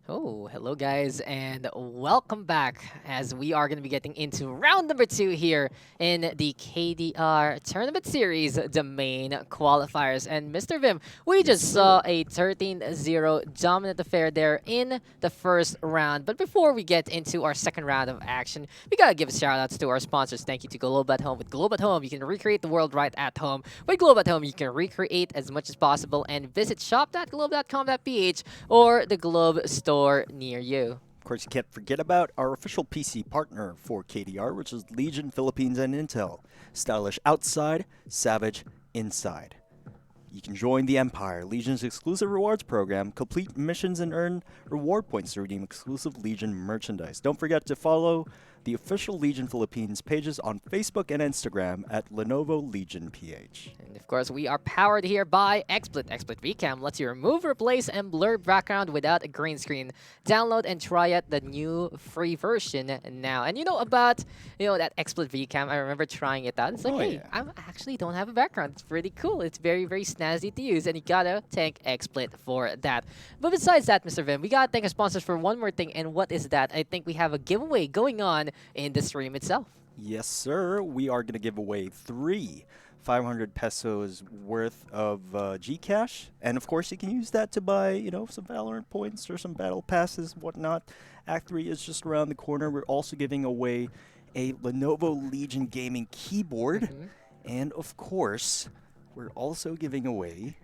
Oh, hello guys, and welcome back as we are going to be getting into round number 2 here in the KDR tournament series, the main qualifiers. And Mr. Vim, we Yes, just saw sir. a 13-0 dominant affair there in the first round. But before we get into our second round of action, we got to give a shout outs to our sponsors. Thank you to Globe at Home. With Globe at Home, you can recreate the world right at home. With Globe at Home, you can recreate as much as possible and visit shop.globe.com.ph or the Globe store near you. Of course, you can't forget about our official PC partner for KDR, which is Legion Philippines and Intel. Stylish outside, savage inside. You can join the Empire, Legion's exclusive rewards program, complete missions, and earn reward points to redeem exclusive Legion merchandise. Don't forget to follow the official Legion Philippines pages on Facebook and Instagram at Lenovo Legion PH. And of course, we are powered here by XSplit. XSplit VCam lets you remove, replace, and blur background without a green screen. Download and try out the new free version now. And you know about that XSplit VCam? I remember trying it out. It's like, Oh, hey, yeah. I actually don't have a background. It's pretty cool. It's very, very snazzy to use, and you gotta thank XSplit for that. But besides that, Mr. Vim, we gotta thank our sponsors for one more thing. And what is that? I think we have a giveaway going on in the stream itself. Yes, sir. We are going to give away three 500 pesos worth of Gcash. And of course, you can use that to buy, some Valorant points or some battle passes, whatnot. Act 3 is just around the corner. We're also giving away a Lenovo Legion gaming keyboard. Mhm. And of course, we're also giving away.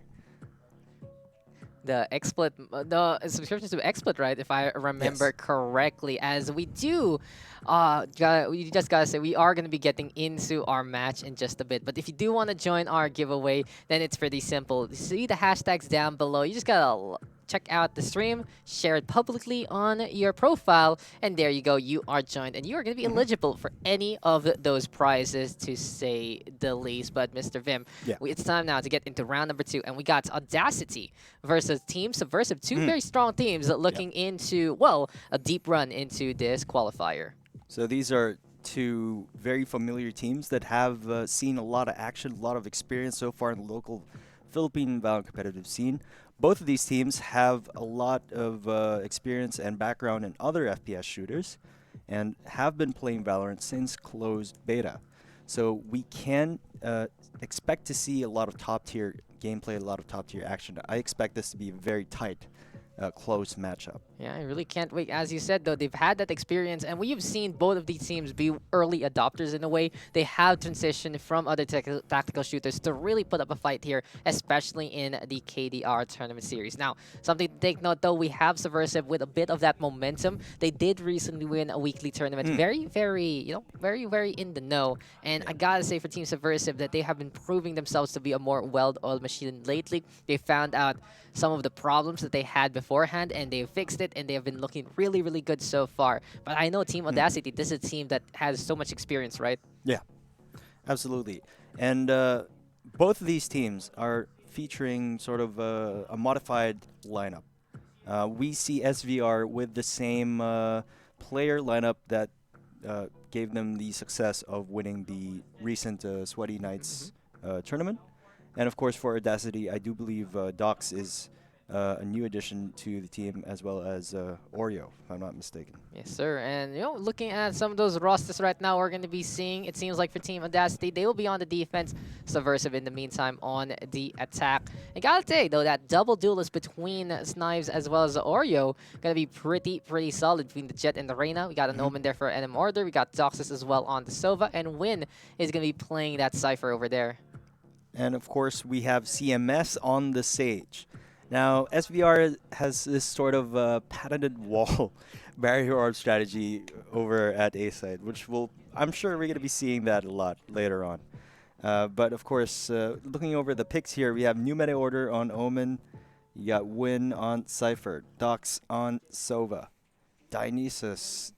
The XSplit, the subscriptions to XSplit, right? If I remember Yes. correctly, as we do, we just gotta say we are gonna be getting into our match in just a bit. But if you do want to join our giveaway, then it's pretty simple. See the hashtags down below. You just gotta check out the stream, share it publicly on your profile, and there you go. You are joined, and you are gonna be Mhm. eligible for any of those prizes, to say the least. But Mr. Vim, Yeah. it's time now to get into round number 2, and we got Audacity versus Team Subversive. Two Mhm. very strong teams Yeah. looking into, well, a deep run into this qualifier. So these are two very familiar teams that have seen a lot of action, a lot of experience so far in the local Philippine Valorant competitive scene. Both of these teams have a lot of experience and background in other FPS shooters and have been playing Valorant since closed beta. So we can expect to see a lot of top tier gameplay, a lot of top tier action. I expect this to be a very tight, close matchup. Yeah, I really can't wait. As you said, though, they've had that experience, and we've seen both of these teams be early adopters in a way. They have transitioned from other tactical shooters to really put up a fight here, especially in the KDR tournament series. Now, something to take note, though, we have Subversive with a bit of that momentum. They did recently win a weekly tournament. Mm. Very, very, very, very in the know. And I gotta say for Team Subversive that they have been proving themselves to be a more well-oiled machine lately. They found out some of the problems that they had beforehand, and they fixed it, and they have been looking really, really good so far. But I know Team Audacity, this is a team that has so much experience, right? Yeah, absolutely. And both of these teams are featuring sort of a modified lineup. We see SVR with the same player lineup that gave them the success of winning the recent Sweaty Nights tournament. And of course, for Audacity, I do believe Daks is a new addition to the team, as well as Oreo, if I'm not mistaken. Yes, sir. And looking at some of those rosters right now, we're going to be seeing. It seems like for Team Audacity, they will be on the defense. Subversive, in the meantime, on the attack. I gotta say though, that double duelist between Snipes as well as Oreo gonna be pretty solid between the Jet and the Reyna. We got an Mhm. Omen there for NM Order. We got Doxus as well on the Sova, and Win is gonna be playing that Cypher over there. And of course, we have CMS on the Sage. Now, SVR has this sort of patented wall barrier orb strategy over at A side, which I'm sure we're going to be seeing that a lot later on. But of course, looking over the picks here, we have New Meta Order on Omen. You got Win on Cypher, Dox on Sova, Dionysus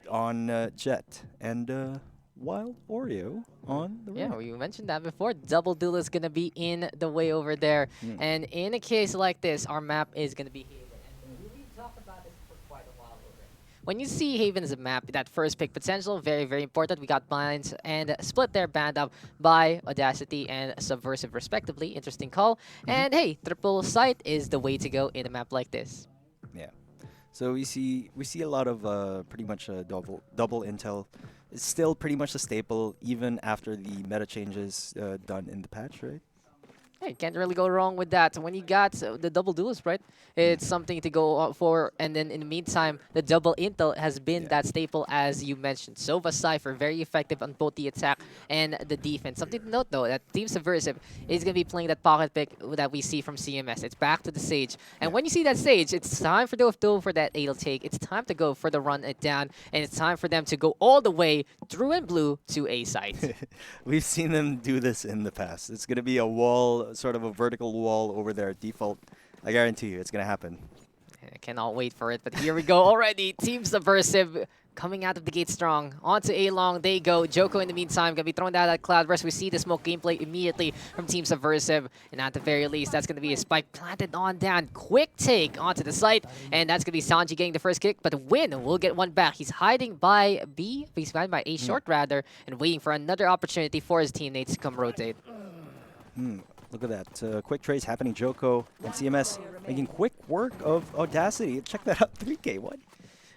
on Jet, and Wild Oreo on the Yeah, Reyna. we mentioned that before. Double duel is gonna be in the way over there, Mm. and in a case like this, our map is gonna be Haven. And we talked about this for quite a while already. When you see Haven as a map, that first pick potential, very, very important. We got Binds and Split there banned up by Audacity and Subversive respectively. Interesting call. Mhm. And hey, triple sight is the way to go in a map like this. Yeah. So we see a lot of pretty much double intel. It's still pretty much a staple even after the meta changes done in the patch, right? Hey, can't really go wrong with that. When you got the double duels, right? It's something to go for. And then in the meantime, the double intel has been Yeah. that staple as you mentioned. Sova Cypher, very effective on both the attack and the defense. Something to note though, that Team Subversive is going to be playing that pocket pick that we see from CMS. It's back to the Sage. And Yeah. when you see that Sage, it's time for them to go for that ADL take. It's time to go for the run it down. And it's time for them to go all the way through and blue to A site. We've seen them do this in the past. It's going to be a wall, sort of a vertical wall over their default. I guarantee you it's going to happen. I cannot wait for it, but here we go already. Team Subversive coming out of the gate strong. Onto A-Long, they go. Joko in the meantime going to be thrown down that cloud burst. We see the smoke gameplay immediately from Team Subversive. And at the very least, that's going to be a spike planted on down. Quick take onto the site. And that's going to be Sanji getting the first kick, but Win will get one back. He's hiding by B, he's hiding by A short rather, and waiting for another opportunity for his teammates to come rotate. Look at that. Quick trades happening. Joko and CMS making quick work of Audacity. Check that out. 3K. What?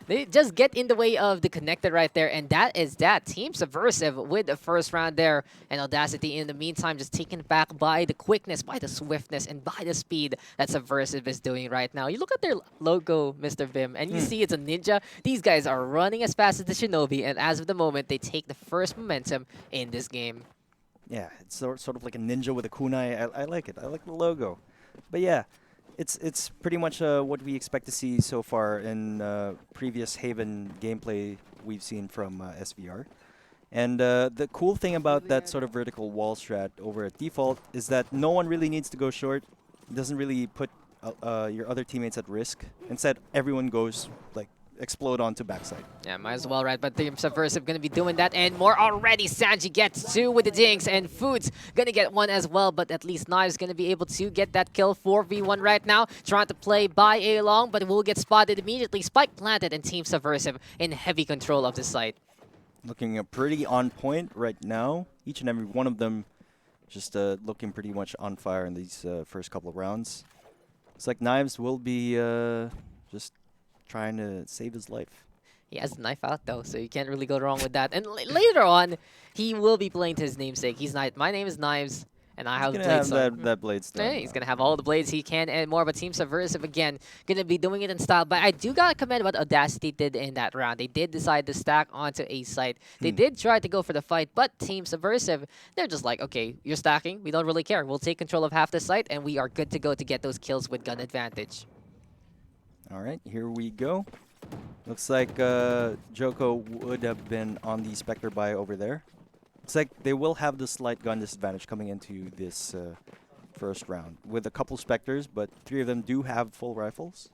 They just get in the way of the connector right there, and that is that. Team Subversive with the first round there, and Audacity in the meantime just taken back by the quickness, by the swiftness, and by the speed that Subversive is doing right now. You look at their logo, Mr. Vim, and you see it's a ninja. These guys are running as fast as the Shinobi, and as of the moment, they take the first momentum in this game. Yeah, it's sort of like a ninja with a kunai. I like it. I like the logo. But yeah, it's pretty much what we expect to see so far in previous Haven gameplay we've seen from SVR. And the cool thing about that sort of vertical wall strat over at default is that no one really needs to go short. It doesn't really put your other teammates at risk. Instead, everyone goes like explode onto backside. Yeah, might as well, right? But Team Subversive gonna be doing that and more already. Sanji gets two with the dinks, and Food's gonna get one as well. But at least Knives gonna be able to get that kill 4v1 right now. Trying to play by A-Long, but will get spotted immediately. Spike planted, and Team Subversive in heavy control of the site. Looking pretty on point right now. Each and every one of them just looking pretty much on fire in these first couple of rounds. It's like Knives will be just trying to save his life. He has a knife out though, so you can't really go wrong with that. And later on, he will be playing to his namesake. He's not. My name is Knives, and I have He's gonna have blades. that blade stone. Yeah, he's gonna have all the blades he can and more. But Team Subversive again gonna be doing it in style. But I do gotta commend what Audacity did in that round. They did decide to stack onto A site. They did try to go for the fight, but Team Subversive, they're just like, okay, you're stacking. We don't really care. We'll take control of half the site, and we are good to go to get those kills with gun advantage. All right, here we go. Looks like Joko would have been on the Spectre buy over there. Looks like they will have the slight gun disadvantage coming into this first round with a couple Spectres, but 3 of them do have full rifles,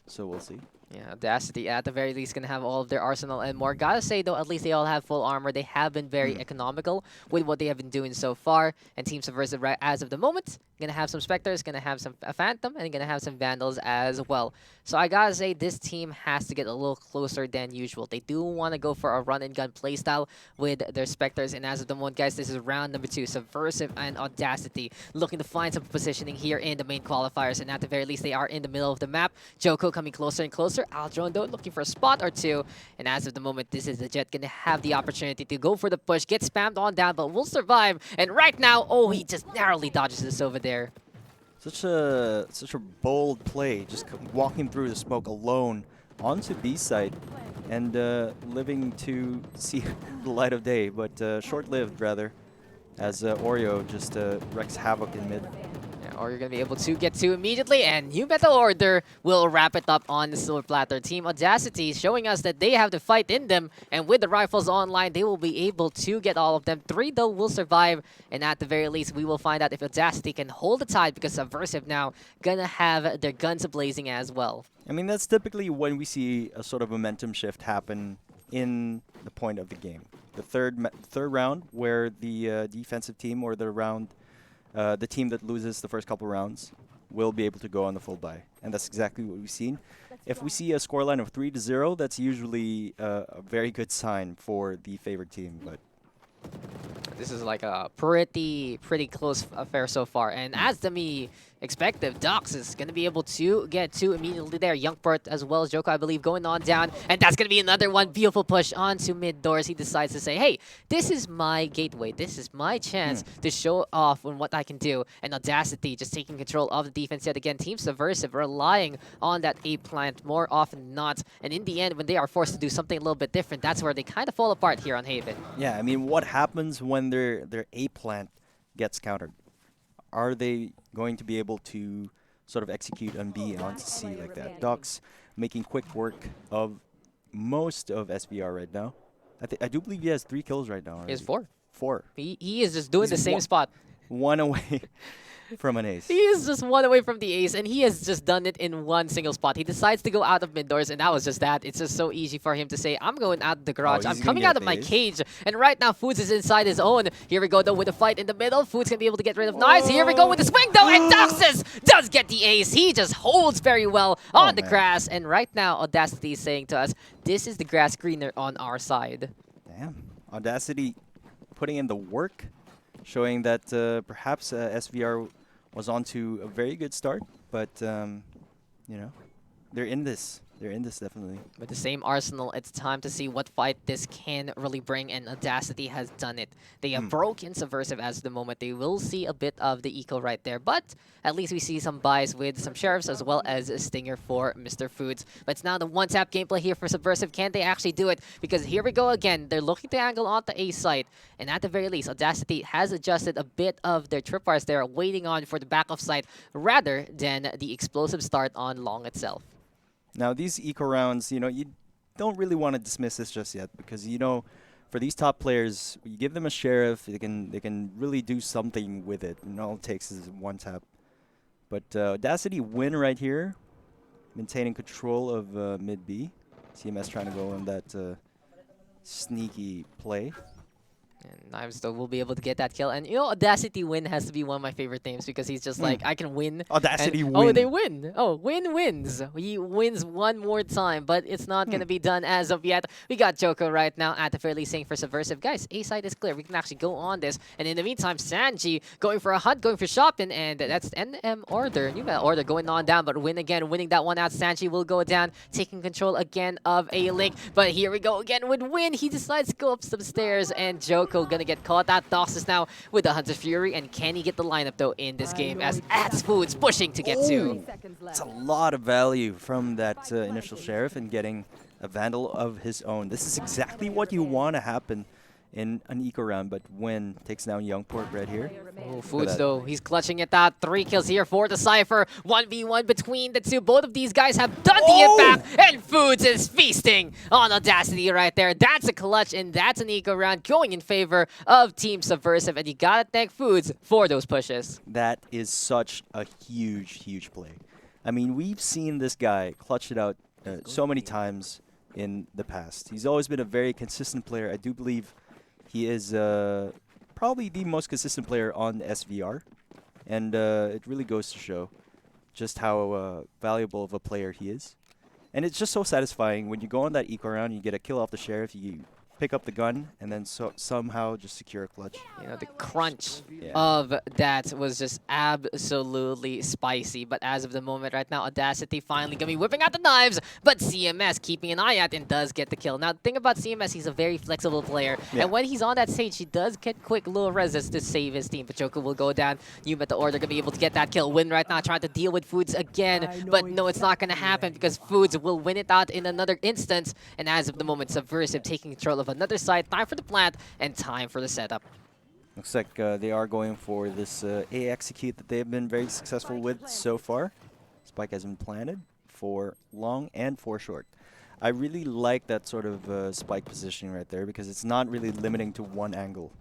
so we'll see. Yeah, Audacity at the very least gonna have all of their arsenal and more. Gotta say though, at least they all have full armor. They have been very economical with what they have been doing so far. And Team Subversive, right as of the moment, gonna have some Spectres, gonna have some Phantom, and gonna have some Vandals as well. So I gotta say this team has to get a little closer than usual. They do want to go for a run and gun playstyle with their Spectres. And as of the moment, guys, this is round number 2. Subversive and Audacity looking to find some positioning here in the main qualifiers. And at the very least, they are in the middle of the map. Joko coming closer and closer. Aldron though looking for a spot or two. And as of the moment, this is the Jet gonna have the opportunity to go for the push, get spammed on down, but will survive. And right now, oh, he just narrowly dodges this over there. Such a bold play, just walking through the smoke alone onto B side and living to see the light of day, but short-lived rather, as Oreo just wreaks havoc in mid. Or you're going to be able to get to immediately, and New Metal Order will wrap it up on the Silver Platter. Team Audacity showing us that they have the fight in them, and with the rifles online, they will be able to get all of them. 3, though, will survive, and at the very least, we will find out if Audacity can hold the tide, because Subversive now going to have their guns blazing as well. I mean, that's typically when we see a sort of momentum shift happen in the point of the game. The third round, where the defensive team or the team that loses the first couple rounds will be able to go on the full buy. And that's exactly what we've seen. If we see a scoreline of 3-0, that's usually a very good sign for the favored team. But This is like a pretty close affair so far. And as Demi expected. Daks is going to be able to get two immediately there. Youngport as well as Joko, I believe, going on down. And that's going to be another one. Beautiful push onto mid doors. He decides to say, hey, this is my gateway. This is my chance to show off on what I can do. And Audacity just taking control of the defense yet again. Team Subversive relying on that A plant more often than not. And in the end, when they are forced to do something a little bit different, that's where they kind of fall apart here on Haven. Yeah, I mean, what happens when their A plant gets countered? Are they going to be able to sort of execute on B and onto C like that? Daks making quick work of most of SVR right now. I do believe he has 3 kills right now already. He has 4. 4. He is just doing He's the same spot. 1 away from an ace. He is just 1 away from the ace, and he has just done it in one single spot. He decides to go out of mid doors, and that was just that. It's just so easy for him to say, I'm going out of the garage. I'm coming out of my cage. And right now, Foods is inside his own. Here we go, though, with the fight in the middle. Foods can be able to get rid of Knives. Here we go with the swing, though, and Daks does get the ace. He just holds very well on the grass. And right now, Audacity is saying to us, this is the grass greener on our side. Damn. Audacity putting in the work, showing that perhaps SVR was on to a very good start, but you know, they're in this. They're in this, definitely. With the same arsenal, it's time to see what fight this can really bring, and Audacity has done it. They have broken Subversive as of the moment. They will see a bit of the eco right there, but at least we see some buys with some Sheriffs as well as a Stinger for Mr. Foods. But it's now the one-tap gameplay here for Subversive. Can they actually do it? Because here we go again. They're looking to angle onto A site, and at the very least, Audacity has adjusted a bit of their tripwires there, waiting on for the back of site rather than the explosive start on long itself. Now, these eco rounds, you know, you don't really want to dismiss this just yet because, you know, for these top players, you give them a sheriff, they can really do something with it, and all it takes is one tap. But Audacity win right here, maintaining control of mid B. CMS trying to go on that sneaky play. And Knives, though, will be able to get that kill. And, you know, Audacity win has to be one of my favorite names because he's just like, I can win. Audacity win. Oh, they win. Oh, win wins. He wins one more time, but it's not going to be done as of yet. We got Joko right now at the fairly saying for Subversive. Guys, A side is clear. We can actually go on this. And in the meantime, Sanji going for a hunt, going for shopping, and that's NM Order. New Metal Order going on down, but win again. Winning that one out. Sanji will go down, taking control again of A Link. But here we go again with Win. He decides to go up some stairs, and Joko gonna get caught out. Daks is now with the Hunter's Fury, and can he get the lineup though in this game as Foods pushing to get to? It's a lot of value from that initial sheriff and getting a Vandal of his own. This is exactly what you want to happen in an eco round, but Win takes down Youngport right here. Oh, Foods though, he's clutching it out. 3 kills here for the Cypher. 1v1 between the two. Both of these guys have done the impact, and Foods is feasting on Audacity right there. That's a clutch, and that's an eco round going in favor of Team Subversive, and you gotta thank Foods for those pushes. That is such a huge, huge play. I mean, we've seen this guy clutch it out so many times in the past. He's always been a very consistent player. I do believe he is probably the most consistent player on SVR, and it really goes to show just how valuable of a player he is. And it's just so satisfying when you go on that eco round, you get a kill off the sheriff, you pick up the gun, and then somehow just secure a clutch. You know, the crunch of that was just absolutely spicy. But as of the moment right now, Audacity finally going to be whipping out the knives, but CMS keeping an eye out and does get the kill. Now, the thing about CMS, he's a very flexible player. And when he's on that stage, he does get quick low resist to save his team. But Joko will go down. New Meta Order going to be able to get that kill. Win right now, trying to deal with Foods again. But no, it's not going to happen because Foods will win it out in another instance. And as of the moment, Subversive taking control of another side. Time for the plant and time for the setup. Looks like they are going for this A execute that they've been very successful with so far. Spike has been planted for long and for short. I really like that sort of spike positioning right there because it's not really limiting to one angle.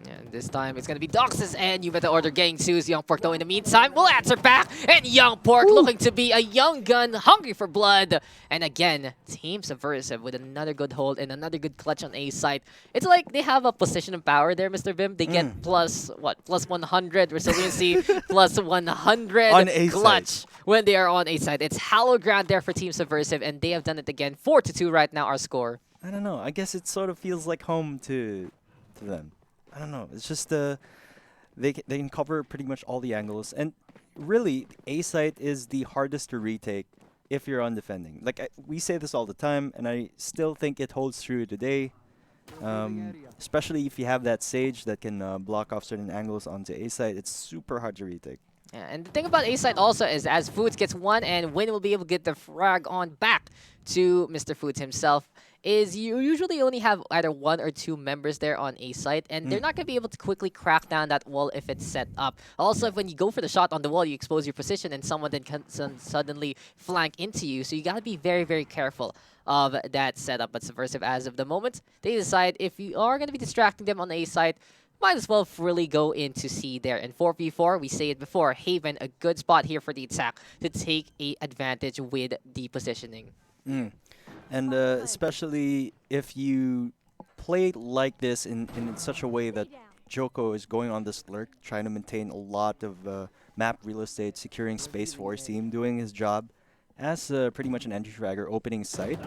And this time it's going to be Daks and you better order getting Sue's Young Pork though in the meantime will answer back, and Young Pork looking to be a young gun hungry for blood. And again, Team Subversive with another good hold and another good clutch on A side. It's like they have a position of power there, Mr. Vim. They get plus 100 resiliency, plus 100 on A clutch side. when they are on A side. It's hallowed ground there for Team Subversive, and they have done it again. 4-2 right now our score. I don't know. I guess it sort of feels like home to them. I don't know. It's just they can cover pretty much all the angles, and really, A site is the hardest to retake if you're on defending. Like we say this all the time, and I still think it holds true today. Especially if you have that Sage that can block off certain angles onto A site, it's super hard to retake. Yeah, and the thing about A-Side also is as Foods gets one and Win will be able to get the frag on back to Mr. Foods himself, is you usually only have either one or two members there on A-Site, and they're not going to be able to quickly crack down that wall if it's set up. Also, if when you go for the shot on the wall, you expose your position and someone then can suddenly flank into you, so you got to be very, very careful of that setup. But Subversive, as of the moment, they decide if you are going to be distracting them on A-Site, might as well really go into C there. In 4v4, we say it before, Haven, a good spot here for the attack to take a advantage with the positioning. And especially if you play like this in such a way that Joko is going on this lurk, trying to maintain a lot of map real estate, securing space for his team, doing his job as pretty much an entry fragger, opening site.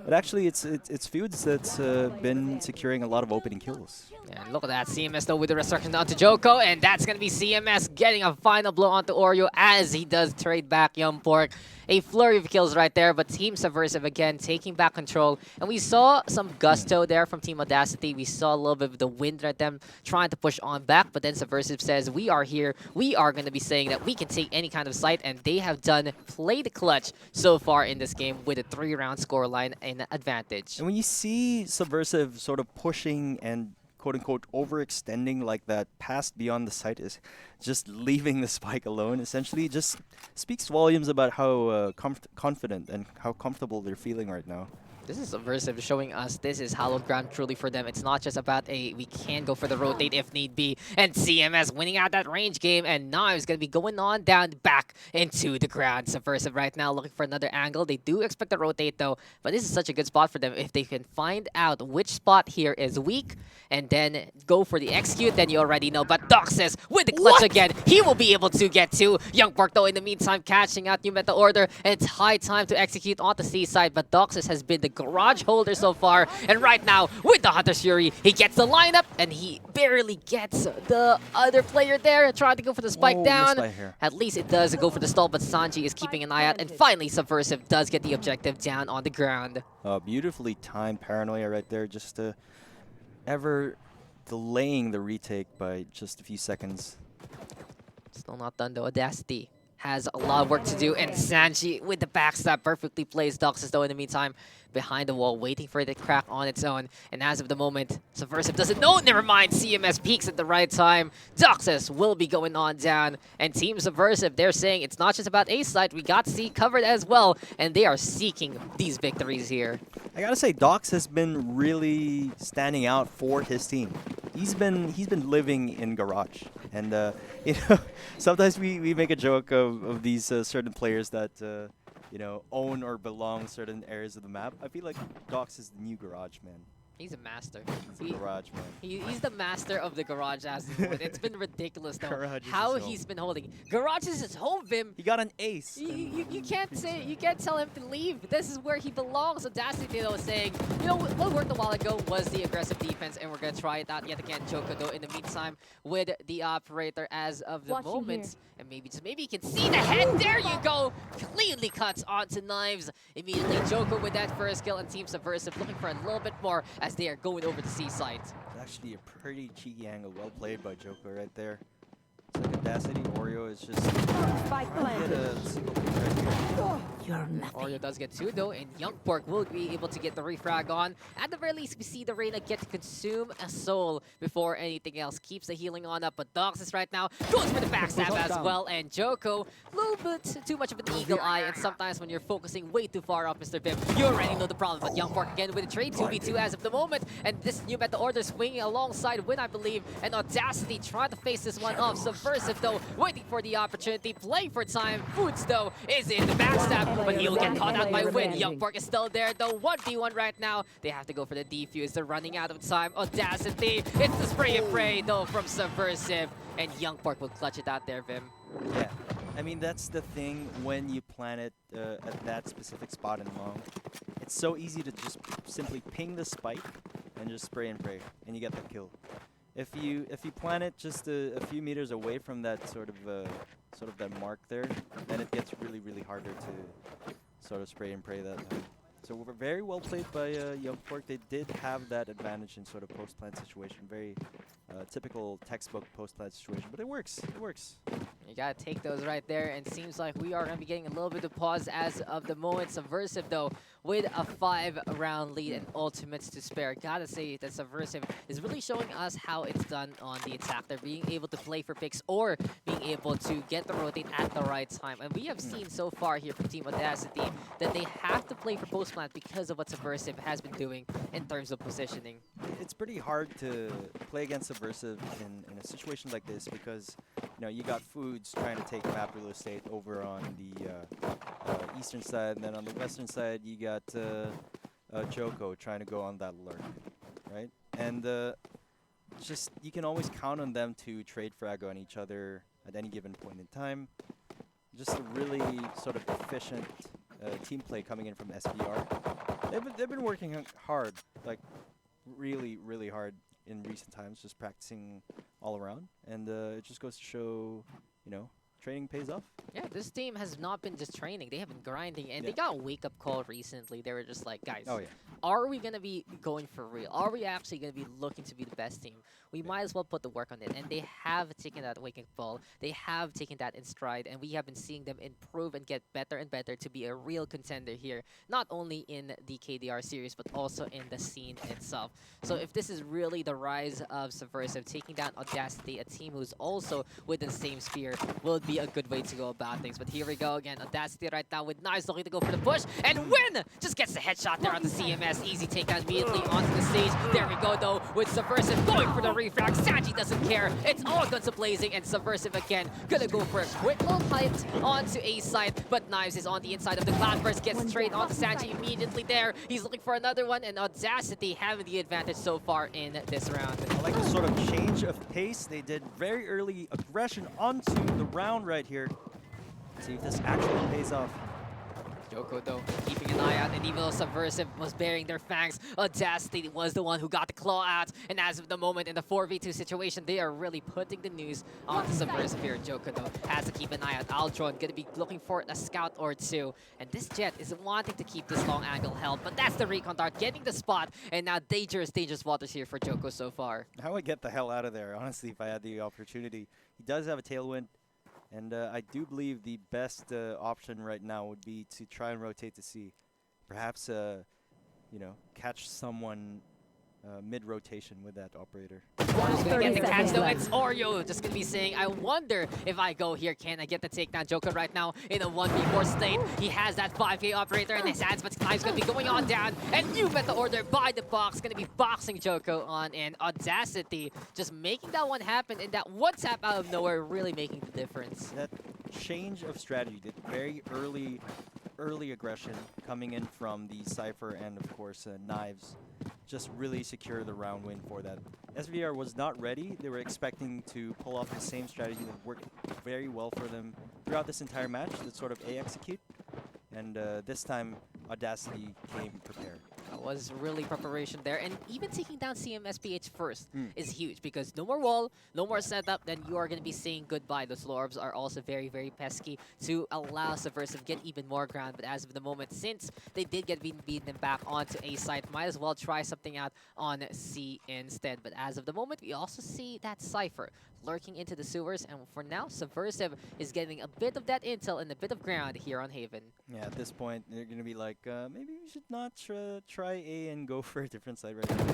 But actually, it's Feuds that's been securing a lot of opening kills. And look at that, CMS though with the resurrection onto Joko, and that's going to be CMS getting a final blow onto Oreo as he does trade back Young Pork. A flurry of kills right there, but Team Subversive again taking back control. And we saw some gusto there from Team Audacity. We saw a little bit of the wind at them trying to push on back, but then Subversive says, we are here. We are going to be saying that we can take any kind of site, and they have done play the clutch so far in this game with a 3-round scoreline in advantage. And when you see Subversive sort of pushing and quote-unquote overextending like that past beyond the site is just leaving the spike alone, essentially just speaks volumes about how confident and how comfortable they're feeling right now. This is Subversive showing us this is hallowed ground truly for them. It's not just about we can go for the rotate if need be. And CMS winning out that range game, and Knives going to be going on down back into the ground. Subversive right now looking for another angle. They do expect to rotate though, but this is such a good spot for them. If they can find out which spot here is weak and then go for the execute, then you already know. But Daks with the clutch again. He will be able to get to Young Pork though in the meantime, catching out new meta order. And it's high time to execute on the C side, but Daks has been the garage holder so far, and right now with the Hunter's Fury, he gets the lineup and he barely gets the other player there trying to go for the spike down. At least it does go for the stall, but Sanji is keeping an eye out, and finally Subversive does get the objective down on the ground. Beautifully timed paranoia right there, just ever delaying the retake by just a few seconds. Still not done though. Audacity has a lot of work to do, and Sanji with the backstab perfectly plays Daks though in the meantime behind the wall, waiting for it to crack on its own. And as of the moment, Subversive doesn't know. Never mind, CMS peaks at the right time. Daks will be going on down, and Team Subversive, they're saying it's not just about A side, we got C covered as well, and they are seeking these victories here. I gotta say, Daks has been really standing out for his team. He's been living in Garage, and you know, sometimes we make a joke of these certain players that you know, own or belong certain areas of the map. I feel like Daks is the new Garage, man. He's a master. He's a garage, man. He's the master of the garage as it's been ridiculous though. Garage how he's been holding. Garage is his home, Vim. He got an ace. You can't say, you can't tell him to leave. This is where he belongs. Audacity though saying, you know what worked a while ago was the aggressive defense, and we're gonna try it out yet again. Joko though in the meantime with the operator as of the moment, and maybe he can see the head. There you go. Cleanly cuts onto Knives. Immediately Joko with that first kill, and Team Subversive looking for a little bit more as they are going over the C side. Actually a pretty cheeky angle. Well played by Joko right there. It's like Audacity. Oreo is just get a single pick right here. You're nothing. Oreo does get two though, and Young Pork will be able to get the refrag on. At the very least, we see the Reyna get to consume a soul before anything else. Keeps the healing on up, but Daks right now goes for the backstab as well. And Joko, a little bit too much of an eagle eye, and sometimes when you're focusing way too far off, Mr. Vim, you already know the problem. But Young Pork again with a trade 2v2 as of the moment, and this new meta order swinging alongside Win, I believe, and Audacity trying to face this one off. Subversive though, waiting for the opportunity, playing for time. Foods though is in the backstab, but he'll get caught out by Win. Young Pork is still there though, 1v1 right now. They have to go for the defuse, they're running out of time. Audacity, it's the spray and pray though from Subversive, and Young Pork will clutch it out there, Vim. Yeah, I mean that's the thing when you plan it at that specific spot in long. It's so easy to just simply ping the spike and just spray and pray, and you get the kill. If you plan it just a few meters away from that sort of sort of that mark there, then it gets really, really harder to sort of spray and pray that time. So we're very well played by Young Pork. They did have that advantage in sort of post-plant situation. Very typical textbook post-plant situation, but it works. It works. You gotta take those right there, and seems like we are gonna be getting a little bit of pause as of the moment. Subversive though, with a 5-round lead and ultimates to spare. Gotta say that Subversive is really showing us how it's done on the attack. They're being able to play for picks or being able to get the rotate at the right time. And we have seen so far here from Team Audacity that they have to play for post plant because of what Subversive has been doing in terms of positioning. It's pretty hard to play against Subversive in a situation like this because you got Foods trying to take map real estate over on the eastern side, and then on the western side you got Joko trying to go on that lurk, right? And just you can always count on them to trade frag on each other at any given point in time. Just a really sort of efficient team play coming in from SBR. They've been working hard, like really, really hard in recent times, just practicing all around, and it just goes to show, training pays off. Yeah, this team has not been just training. They have been grinding, and they got a wake-up call recently. They were just like, guys, are we going to be going for real? Are we actually going to be looking to be the best team? We might as well put the work on it. And they have taken that wake-up call. They have taken that in stride, and we have been seeing them improve and get better and better to be a real contender here, not only in the KDR series, but also in the scene itself. So if this is really the rise of Subversive, taking down Audacity, a team who's also within the same sphere, will be a good way to go about things. But here we go again. Audacity right now with Knives looking to go for the push and win! Just gets the headshot there on the CMS. Easy takedown immediately onto the stage. There we go though with Subversive going for the refrag. Sanji doesn't care. It's all guns a-blazing, and Subversive again gonna go for a quick little height onto A side, but Knives is on the inside of the cloud burst, gets straight onto Sanji immediately there. He's looking for another one, and Audacity having the advantage so far in this round. I like the sort of change of pace. They did very early aggression onto the round right here. See if this actually pays off. Joko though, keeping an eye out, and even though Subversive was bearing their fangs, Audacity was the one who got the claw out, and as of the moment in the 4v2 situation, they are really putting the news on the Subversive here. Joko though has to keep an eye out. Aldron gonna be looking for a scout or two, and this Jet is wanting to keep this long angle held, but that's the recon dart getting the spot, and now dangerous waters here for Joko so far. How I get the hell out of there, honestly, if I had the opportunity. He does have a tailwind. And I do believe the best option right now would be to try and rotate to C. Perhaps, catch someone mid-rotation with that operator. Who's gonna get the catch though? It's Oreo just gonna be saying, I wonder if I go here, can I get the takedown? Joker right now in a 1v4 state. He has that 5k operator in his hands, but Knives gonna be going on down. And you bet the order by the box, gonna be boxing Joko on, and Audacity just making that one happen, and that one tap out of nowhere really making the difference. That change of strategy, the very early aggression coming in from the Cypher and of course Knives, just really secure the round win for that. SVR was not ready. They were expecting to pull off the same strategy that worked very well for them throughout this entire match, that sort of A execute. And this time, Audacity came prepared. That was really preparation there, and even taking down CMSPH first is huge, because no more wall, no more setup, then you are going to be saying goodbye. Those low orbs are also very, very pesky to allow Subversive get even more ground, but as of the moment, since they did get beaten back onto A side, might as well try something out on C instead. But as of the moment, we also see that Cypher lurking into the sewers, and for now, Subversive is getting a bit of that intel and a bit of ground here on Haven. Yeah, at this point, they're going to be like, maybe we should not try A and go for a different side right now.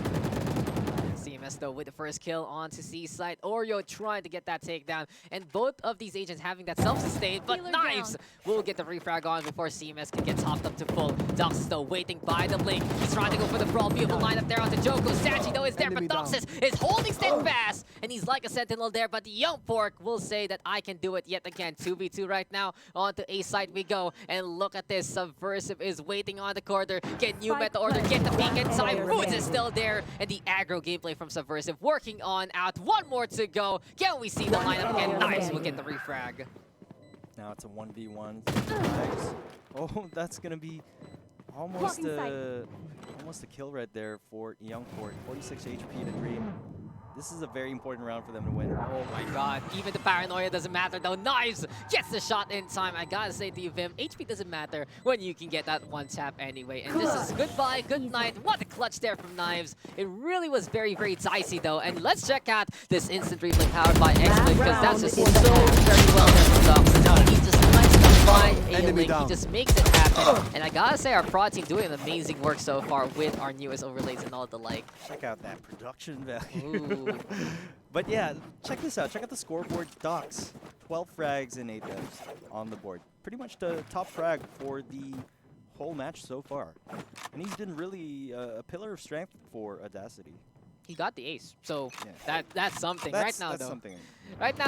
CMS though with the first kill onto C side. Oreo trying to get that takedown, and both of these agents having that self-sustain, but Knives will get the refrag on before CMS can get topped up to full. Daks though waiting by the blink. He's trying to go for the brawl. Beautiful lineup there onto Joko. Sanji though is there, but Daks is holding steadfast, and he's like a sentinel there, but the Young Pork will say that I can do it yet again. 2v2 right now. Onto A side we go, and look at this. Subversive is waiting on the corner. Get you met the order, get the peek inside. Foods is still there, and the aggro gameplay from Subversive working on out. One more to go. Can we see the lineup again? Knives will get the refrag. Now it's a 1v1. Knives. Oh, that's gonna be almost a kill right there for Young Pork. 46 HP to Dream. This is a very important round for them to win. Oh my god, even the paranoia doesn't matter though. Knives gets the shot in time. I gotta say to you, Vim, HP doesn't matter when you can get that one tap anyway. And this is goodbye, good night. What a clutch there from Knives. It really was very, very dicey though. And let's check out this instant replay powered by X-Blade, because that's just so very well done from Daks. He just lets the find a link. He just makes it happen. And I gotta say, our prod team doing amazing work so far with our newest overlays and all the like. Check out that production value. Ooh. But yeah, check this out. Check out the scoreboard. Daks, 12 frags and 8 devs on the board. Pretty much the top frag for the whole match so far. And he's been really a pillar of strength for Audacity. He got the ace, so Yeah. that's something. That's Right something.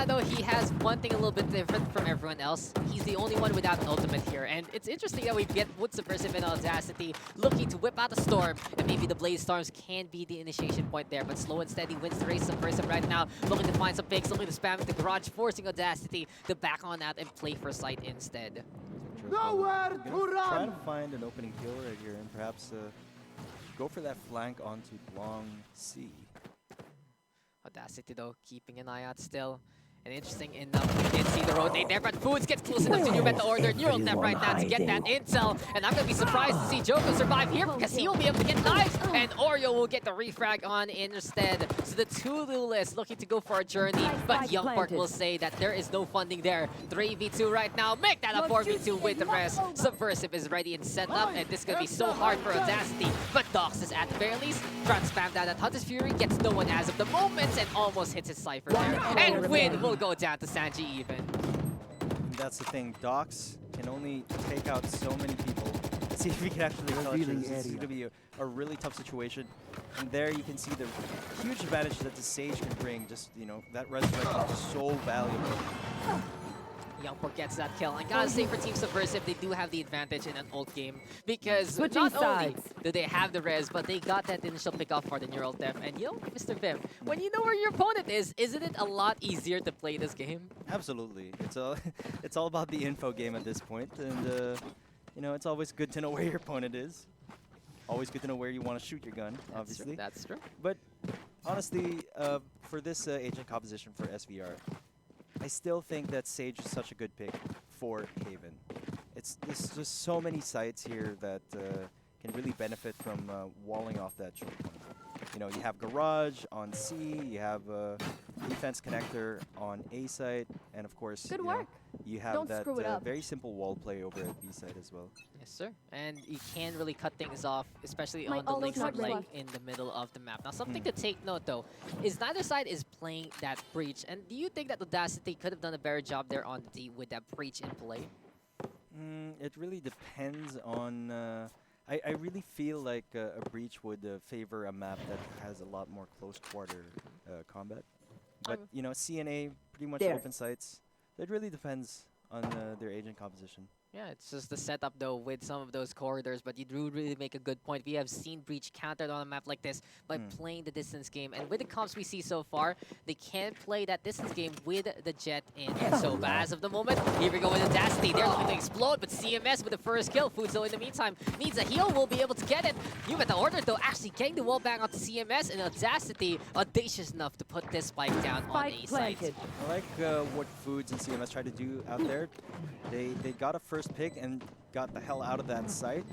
now, he has one thing a little bit different from everyone else. He's the only one without an ultimate here, and it's interesting that we get Wood Subversive and Audacity looking to whip out a storm, and maybe the Blaze Storms can be the initiation point there, but Slow and Steady wins the race. Subversive right now looking to find some picks, looking to spam the garage, forcing Audacity to back on out and play for sight instead. Nowhere to run! Try to find an opening kill right here and perhaps go for that flank onto long C. Audacity though, keeping an eye out still. And interesting enough, we did see the rotate there, but Foods gets close enough to Meta Order. Neural Net right now to get that intel. And I'm going to be surprised to see Joko survive here, because he will be able to get knives, and Oreo will get the refrag on instead. So the Tulu list looking to go for a journey, but Young Park will say that there is no funding there. 3v2 right now, make that a 4v2 with the rest. Subversive is ready and set up, and this is going to be so hard for Audacity. But Daks is at the very least trying to spam down that Hunter's Fury, gets no one as of the moment, and almost hits his Cypher there. And win will go down to Sanji even. And that's the thing. Daks can only take out so many people. Let's see if we can actually clutch it. This is going to be a really tough situation. And there you can see the huge advantage that the Sage can bring. Just, you know, that resurrection is so valuable. Youngport gets that kill. I gotta say for Team Subversive, they do have the advantage in an ult game, because Switching not only sides. do they have the res, but they got that initial pick off for the neural theft. And you know, Mr. Vim, when you know where your opponent is, isn't it a lot easier to play this game? Absolutely. It's all about the info game at this point. And, you know, it's always good to know where your opponent is. Always good to know where you want to shoot your gun, obviously. That's true. But honestly, for this agent composition for SVR, I still think that Sage is such a good pick for Haven. There's just so many sites here that can really benefit from walling off that choke point. You know, you have Garage on C, you have Defense Connector on A site, and of course, Good you work. you have Don't that screw it up. very simple wall play over at B site as well. Yes, sir. And you can really cut things off, especially My on the ult lakeside is lane left. in the middle of the map. Now, something to take note, though, is neither side is playing that breach. And do you think that Audacity could have done a better job there on the D with that breach in play? It really depends on... I really feel like a breach would favor a map that has a lot more close quarter combat. But, you know, CNA, pretty much There. open sites. It really depends on their agent composition. Yeah, it's just the setup though with some of those corridors, but you do really make a good point. We have seen Breach countered on a map like this by playing the distance game, and with the comps we see so far, they can play that distance game with the Jet in. And so, but as of the moment, here we go with Audacity. They're looking to explode, but CMS with the first kill. Fuzo in the meantime needs a heal, will be able to get it. You got the order though, actually getting the wall bang onto CMS, and Audacity audacious enough to put this spike down on Spike A site. planted. I like what Foods and CMS tried to do out there. They got a first pick and got the hell out of that site.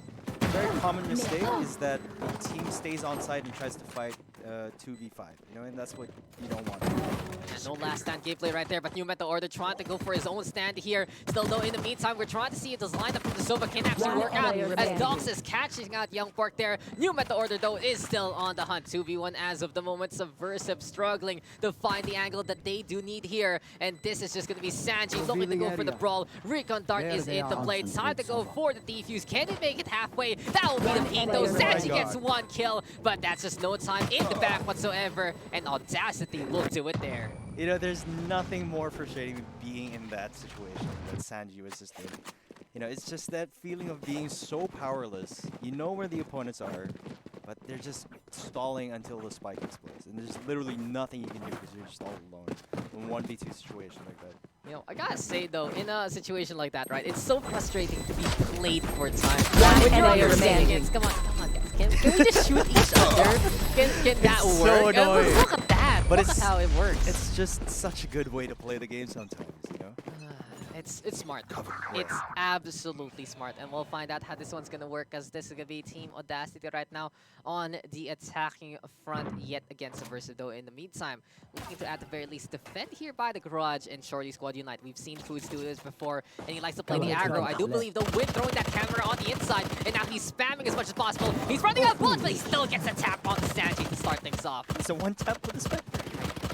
A very common mistake is that the team stays on site and tries to fight 2v5, you know, and that's what you don't want. And no last stand gameplay right there, but New Meta Order trying to go for his own stand here. Still though, in the meantime, we're trying to see if this lineup from the Sova can actually work out, as Daks is catching out Young Pork there. New Meta Order though is still on the hunt. 2v1 as of the moment. Subversive struggling to find the angle that they do need here, and this is just going to be Sanji looking to go for the brawl. Recon Dart is into play. Time to go for the defuse. Can he make it halfway? That will be the peak though. Sanji gets one kill, but that's just no time in the back whatsoever, and Audacity will do it there. You know, there's nothing more frustrating than being in that situation that Sanji was just in. You know, it's just that feeling of being so powerless. You know where the opponents are, but they're just stalling until the spike explodes. And there's literally nothing you can do because you're just all alone in a 1v2 situation like that. You know, I gotta say though, in a situation like that, right, it's so frustrating to be played for time. When you're on your seconds, come on guys, can we just shoot each other? Can that It's so work? annoying. Look at that! But Look at how it works. It's just such a good way to play the game sometimes, you know? It's smart. It's absolutely smart, and we'll find out how this one's gonna work, as this is gonna be Team Audacity right now on the attacking front yet again. Subversive though in the meantime looking to at the very least defend here by the garage and Shorty Squad Unite. We've seen Foods do this before, and he likes to play the aggro. I do believe the Wind throwing that camera on the inside, and now he's spamming as much as possible. He's running out of bullets, but he still gets a tap on the Sanji to start things off. It's a one-tap with the Spectre.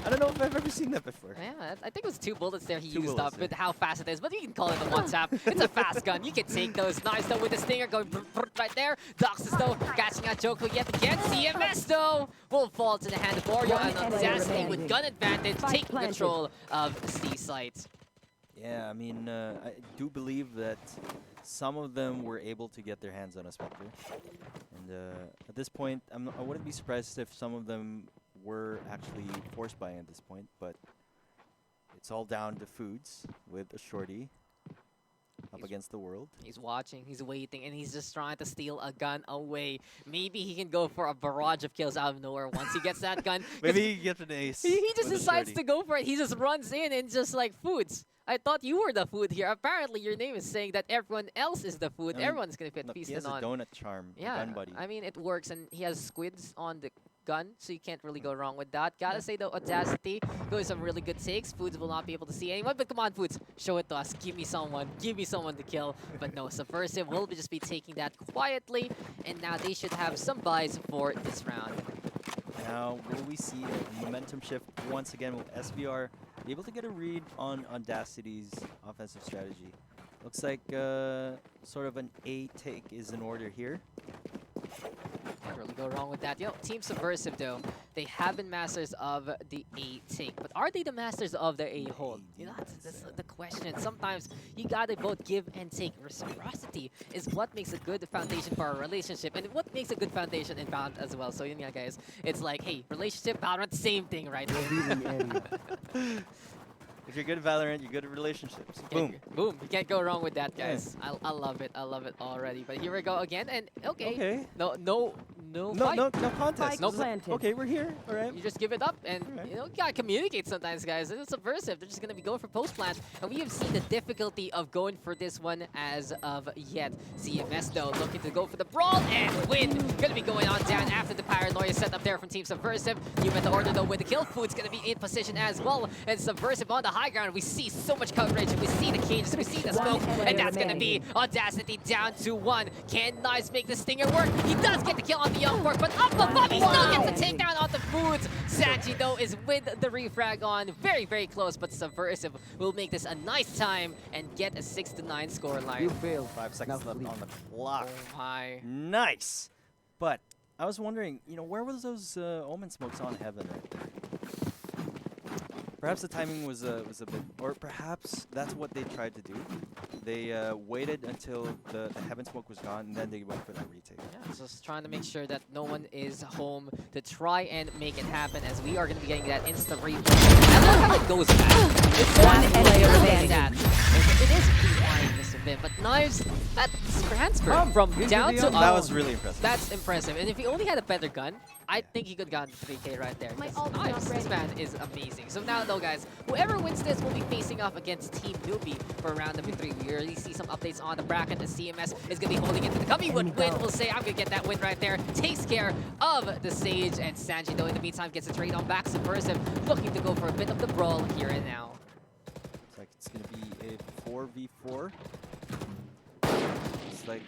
I don't know if I've ever seen that before. Yeah, I think it was 2 bullets there he Two used bullets, up with how fast it is, but you can call it a one-tap. It's a fast gun. You can take those. Nice though with the stinger going right there. Daks is though catching out Joko yet again. CMS though will fall to the hand of Oreo, and Audacity with gun advantage taking control of C site. Yeah, I mean, I do believe that some of them were able to get their hands on a Spectre. And at this point, I wouldn't be surprised if some of them were actually forced buying at this point, but it's all down to Foods with a Shorty up against the world. He's watching, he's waiting, and he's just trying to steal a gun away. Maybe he can go for a barrage of kills out of nowhere once he gets that gun. Maybe he gets an ace. He just with a decides Shorty. to go for it. He just runs in and just like, Foods, I thought you were the food here. Apparently your name is saying that everyone else is the food. I mean, Everyone's gonna fit Look, he feasting has a on. donut charm, a Yeah, gun buddy. I mean it works, and he has squids on the gun, so you can't really go wrong with that. Gotta say though, Audacity goes some really good takes. Foods will not be able to see anyone, but come on, Foods, show it to us. Give me someone to kill. But no, Subversive will just be taking that quietly, and now they should have some buys for this round. Now, will we see a momentum shift once again? Will SVR be able to get a read on Audacity's offensive strategy? Looks like sort of an A take is in order here. Can't really go wrong with that. You know, Team Subversive though, they have been masters of the A take, but are they the masters of the A hold? You know, that's the question. Sometimes you gotta both give and take. Reciprocity is what makes a good foundation for a relationship, and what makes a good foundation in Valorant as well. So yeah, guys, it's like, hey, relationship, Valorant, same thing, right? If you're good at Valorant, you're good at relationships. Boom. Boom. You can't go wrong with that, guys. I love it. I love it already. But here we go again, and okay. No fight. No contest. No Okay, we're here. All right. You just give it up, and Alright. you know, you gotta communicate sometimes, guys. It's Subversive. They're just gonna be going for post plant, and we have seen the difficulty of going for this one as of yet. CMS though looking to go for the brawl and win. Gonna be going on down after the paranoia set up there from Team Subversive. You met the order though with the kill. Food's gonna be in position as well, and Subversive on the high ground. We see so much coverage. We see the cages. We see the smoke, and that's gonna be Audacity down to 1. Can Knives make the stinger work? He does get the kill on the young fork, but up above he still gets the takedown on the Foods. Sanji though is with the refrag on, very close, but Subversive will make this a nice time and get a 6-9 score line. You failed. 5 seconds left on the clock. Oh my. Nice. But I was wondering, you know, where was those Omen smokes on Heaven right there? Perhaps the timing was a bit, or perhaps that's what they tried to do. They waited until the Heaven smoke was gone, and then they went for that retake. Yeah, just trying to make sure that no one is home to try and make it happen, as we are going to be getting that insta replay. I love how it goes back. It's One player remaining. that. It is behind just a bit, but Knives, that transfer from down to up. That was really impressive. That's impressive. And if he only had a better gun, I think he could have gotten 3K right there. My 'Cause ult's not Knives, this ready. man is amazing. So now though, guys, whoever wins this will be facing off against Team Newbie for round number 3. We already see some updates on the bracket. The CMS is going to be holding it to the Cubby would win. We'll say, I'm going to get that win right there. Takes care of the Sage, and Sanji, though, in the meantime, gets a trade on back. Subversive looking to go for a bit of the brawl here and now. Looks like it's going to be a 4v4. It's like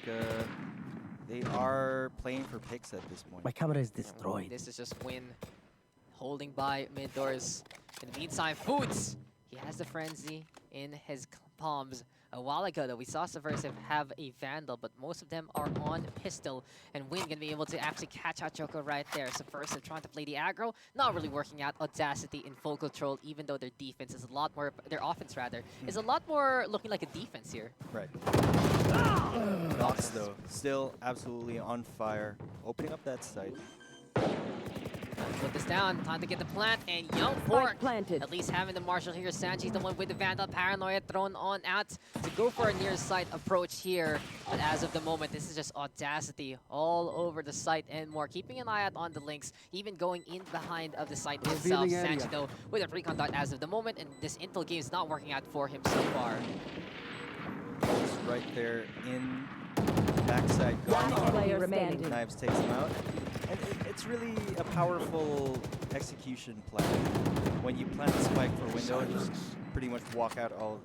they are playing for picks at this point. My camera is destroyed. This is just Win holding by mid doors. In the meantime, Foods, he has the frenzy in his palms. A while ago, though, we saw Subversive have a Vandal, but most of them are on pistol, and Win gonna be able to actually catch out Joko right there. Subversive trying to play the aggro, not really working out. Audacity in full control, even though their defense is a lot more, their offense rather, is a lot more looking like a defense here. Right. Daks, though, still absolutely on fire, opening up that site. Put this down. Time to get the plant. And Young Pork planted. at least having the Marshal here. Sanji's the one with the Vandal. Paranoia thrown on out to go for a near site approach here. But as of the moment, this is just Audacity all over the site and more. Keeping an eye out on the links, even going in behind of the site itself. Revealing area. Sanji though with a recon dot as of the moment, and this intel game is not working out for him so far. Just right there in backside One gone. player remaining. Knives takes him out. And it's really a powerful execution plan. When you plant a spike for window, just pretty much walk out all,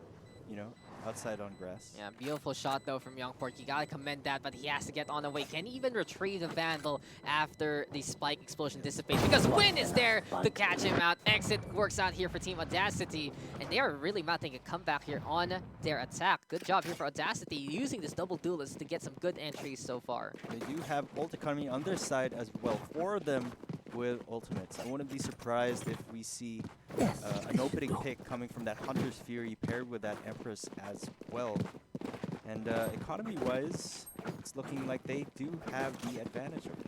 you know, outside on grass. Yeah, beautiful shot though from Young Pork. You gotta commend that, but he has to get on the way. Can he even retrieve the Vandal after the spike explosion dissipates? Because Win is there to catch him out. Exit works out here for Team Audacity, and they are really mounting a comeback here on their attack. Good job here for Audacity, using this double duelist to get some good entries so far. They do have ult economy on their side as well. 4 of them with ultimates. I wouldn't be surprised if we see an opening pick coming from that Hunter's Fury paired with that Empress as well. And economy-wise, it's looking like they do have the advantage of it.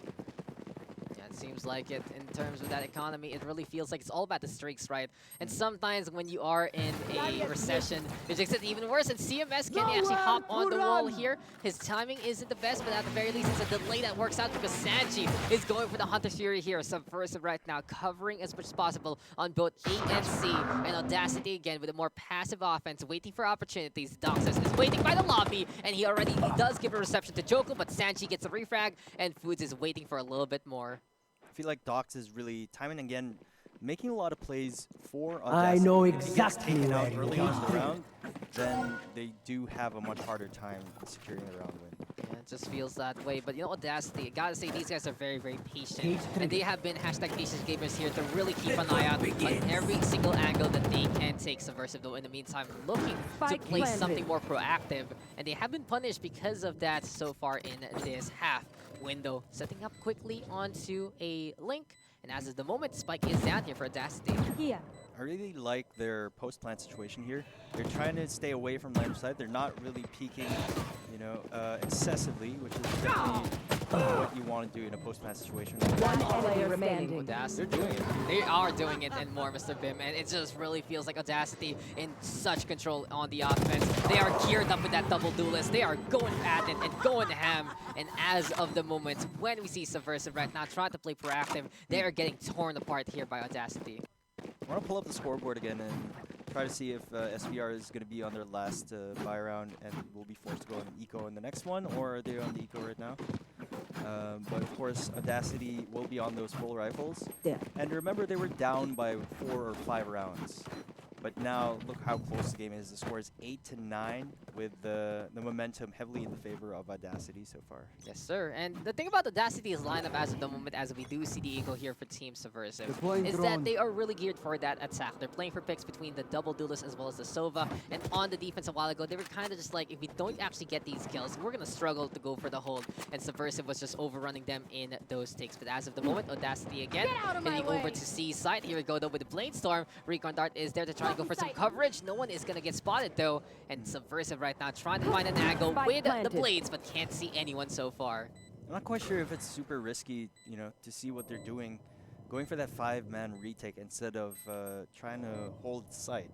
Yeah, it seems like it in terms of that economy. It really feels like it's all about the streaks, right? And sometimes when you are in a recession, it makes it even worse. And CMS can actually hop on the wall here. His timing isn't the best, but at the very least, it's a delay that works out because Sanji is going for the Hunter's Fury here. Subversive right now, covering as much as possible on both A and C. And Audacity again with a more passive offense, waiting for opportunities. Daks is waiting by the lobby, and he does give a reception to Joko, but Sanji gets a refrag, and Foods is waiting for a little bit more. I feel like Daks is really time and again making a lot of plays for I Audacity. know If he gets exactly taken where out it early is. on in the round, then they do have a much harder time securing the round win. Yeah, it just feels that way. But you know, Audacity, I gotta say, these guys are very, very patient. And they have been #patience gamers here to really keep an eye out on every single angle that they can take. Subversive, though, in the meantime, looking to Spike play planted. something more proactive. And they have been punished because of that so far in this half. Window setting up quickly onto a link. And as of the moment, Spike is down here for Audacity. Here. I really like their post-plant situation here. They're trying to stay away from line of sight. They're not really peeking, you know, excessively, which is definitely what you want to do in a post-plant situation. One player remaining. Audacity. They're doing it. They are doing it and more, Mr. Bim, and it just really feels like Audacity in such control on the offense. They are geared up with that double duelist. They are going at it and going ham. And as of the moment, when we see Subversive right now trying to play proactive, they are getting torn apart here by Audacity. I want to pull up the scoreboard again and try to see if SVR is going to be on their last buy round and will be forced to go on eco in the next one, or are they on the eco right now? But of course, Audacity will be on those full rifles. Yeah. And remember, they were down by 4 or 5 rounds. But now, look how close the game is. The score is 8-9, with the momentum heavily in the favor of Audacity so far. Yes, sir. And the thing about Audacity's lineup as of the moment, as we do see the eagle here for Team Subversive, Deploying is drone. that they are really geared for that attack. They're playing for picks between the double duelist as well as the Sova. And on the defense a while ago, they were kind of just like, if we don't actually get these kills, we're going to struggle to go for the hold. And Subversive was just overrunning them in those takes. But as of the moment, Audacity again, heading over to C side. Here we go, though, with the Blade Storm. Recon Dart is there to try to go for some coverage. No one is going to get spotted, though. And Subversive right now trying to find an angle Spike with planted. the Blades, but can't see anyone so far. I'm not quite sure if it's super risky, you know, to see what they're doing. Going for that 5-man retake instead of trying to hold sight.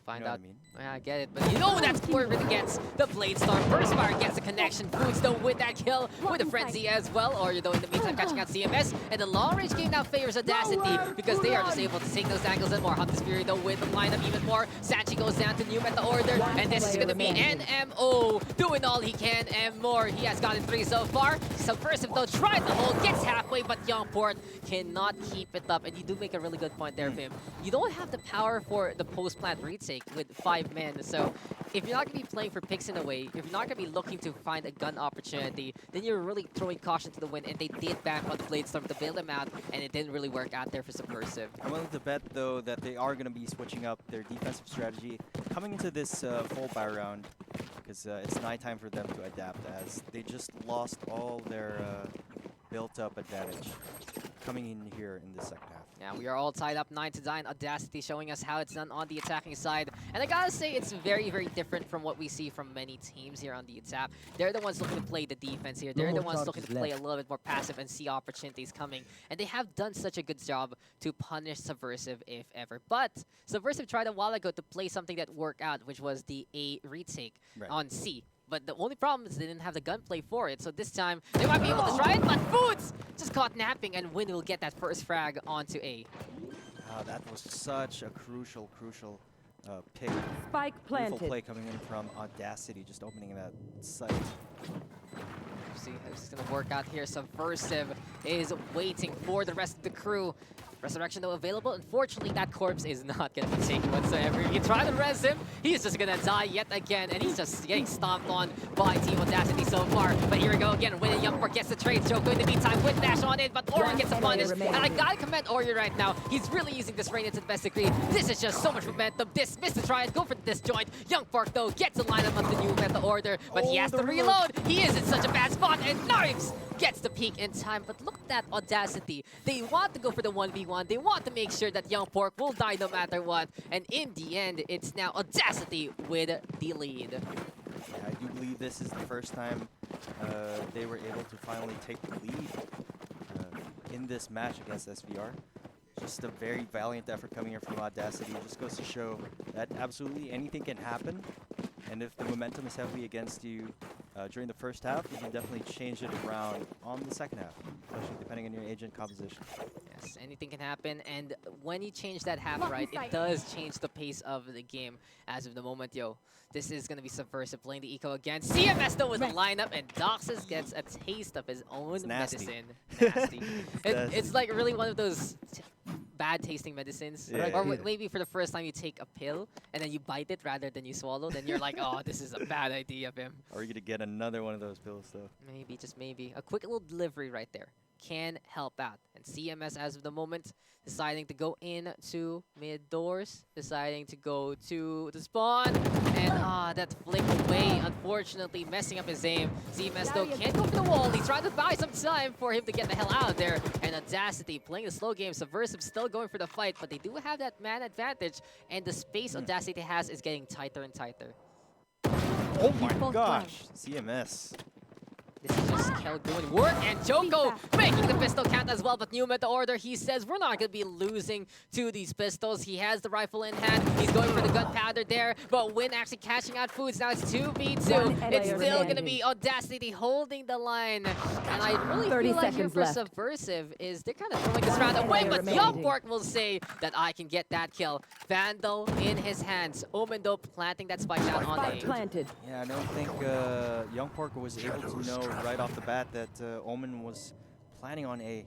Find You know out. what I mean? Yeah, I get it. But you know that's where it gets the Blade Storm. Burst Fire gets the connection. Foods though with that kill with the Frenzy as well. Or though in the meantime catching out CMS. And the long range game now favors Audacity because they are just able to take those angles and more. Hunter's Fury though with the lineup even more. Sanchi goes down to Nume at the order. And this is going to be NMO doing all he can and more. He has gotten 3 so far. Subversive though tried the hold, gets halfway, but Youngport cannot keep it up. And you do make a really good point there, Vim. You don't have the power for the post-plant retake with 5 men. So if you're not going to be playing for picks in a way, if you're not going to be looking to find a gun opportunity, then you're really throwing caution to the wind. And they did bank on the Blade Storm to bail them out, and it didn't really work out there for Subversive. I'm willing to bet, though, that they are going to be switching up their defensive strategy coming into this full buy round, because it's nighttime for them to adapt, as they just lost all their built-up advantage coming in here in the second half. Yeah, we are all tied up 9-9. Audacity showing us how it's done on the attacking side. And I gotta say, it's very, very different from what we see from many teams here on the attack. They're the ones looking to play the defense here. They're the ones looking to play a little bit more passive and see opportunities coming. And they have done such a good job to punish Subversive if ever. But Subversive tried a while ago to play something that worked out, which was the A retake on C. But the only problem is they didn't have the gunplay for it. So this time, they might be able to try it, but Foods just caught napping, and Win will get that first frag onto A. That was such a crucial pick. Spike Beautiful planted. play coming in from Audacity, just opening that site. See how this is going to work out here. Subversive is waiting for the rest of the crew. Resurrection, though, available. Unfortunately, that corpse is not going to be taken whatsoever. If you try to res him, he's just going to die yet again, and he's just getting stomped on by Team Audacity so far. But here we go again. Winning Youngport gets the trade. Joko in the meantime with dash on it, but Orion gets the punish. And I got to commend Orion right now. He's really using this rain to the best degree. This is just so much momentum. This missed the try and go for the disjoint. Youngport, though, gets the lineup of the new meta order, but he has to reload. He is in such a bad spot, and Knives gets the peak in time. But look at that Audacity. They want to go for the 1v1. They want to make sure that Young Pork will die no matter what. And in the end, it's now Audacity with the lead. Yeah, I do believe this is the first time they were able to finally take the lead in this match against SVR. Just a very valiant effort coming here from Audacity. It just goes to show that absolutely anything can happen. And if the momentum is heavily against you during the first half, you can definitely change it around on the second half, especially depending on your agent composition. Yes, anything can happen, and when you change that half right, it does change the pace of the game as of the moment. Yo, this is going to be Subversive playing the eco again. CMS, though, with the lineup, and Daks gets a taste of his own medicine. Nasty. It's like really one of those bad tasting medicines. Or maybe for the first time you take a pill and then you bite it rather than you swallow, then you're like, oh, this is a bad idea of him. Are you going to get another one of those pills, though? Maybe, just maybe. A quick little delivery right there can help out. And CMS, as of the moment, deciding to go into mid doors, deciding to go to the spawn, and that flick away, unfortunately, messing up his aim. CMS, though, can't go for the wall. He's trying to buy some time for him to get the hell out of there. And Audacity playing the slow game. Subversive still going for the fight, but they do have that man advantage, and the space Audacity has is getting tighter and tighter. Oh my gosh, CMS. This is just Kel doing work, and Joko making the pistol count as well. But new meta order, he says we're not going to be losing to these pistols. He has the rifle in hand. He's going for the gunpowder there, but Win actually catching out Foods. Now it's 2v2. It's still going to be Audacity holding the line. And I really feel like here for Subversive is they're kind of throwing this round away, but Youngpork will say that I can get that kill. Vandal in his hands. Omendo planting that spike down on A. Yeah, I don't think Youngpork was able to know right off the bat that Omen was planning on A.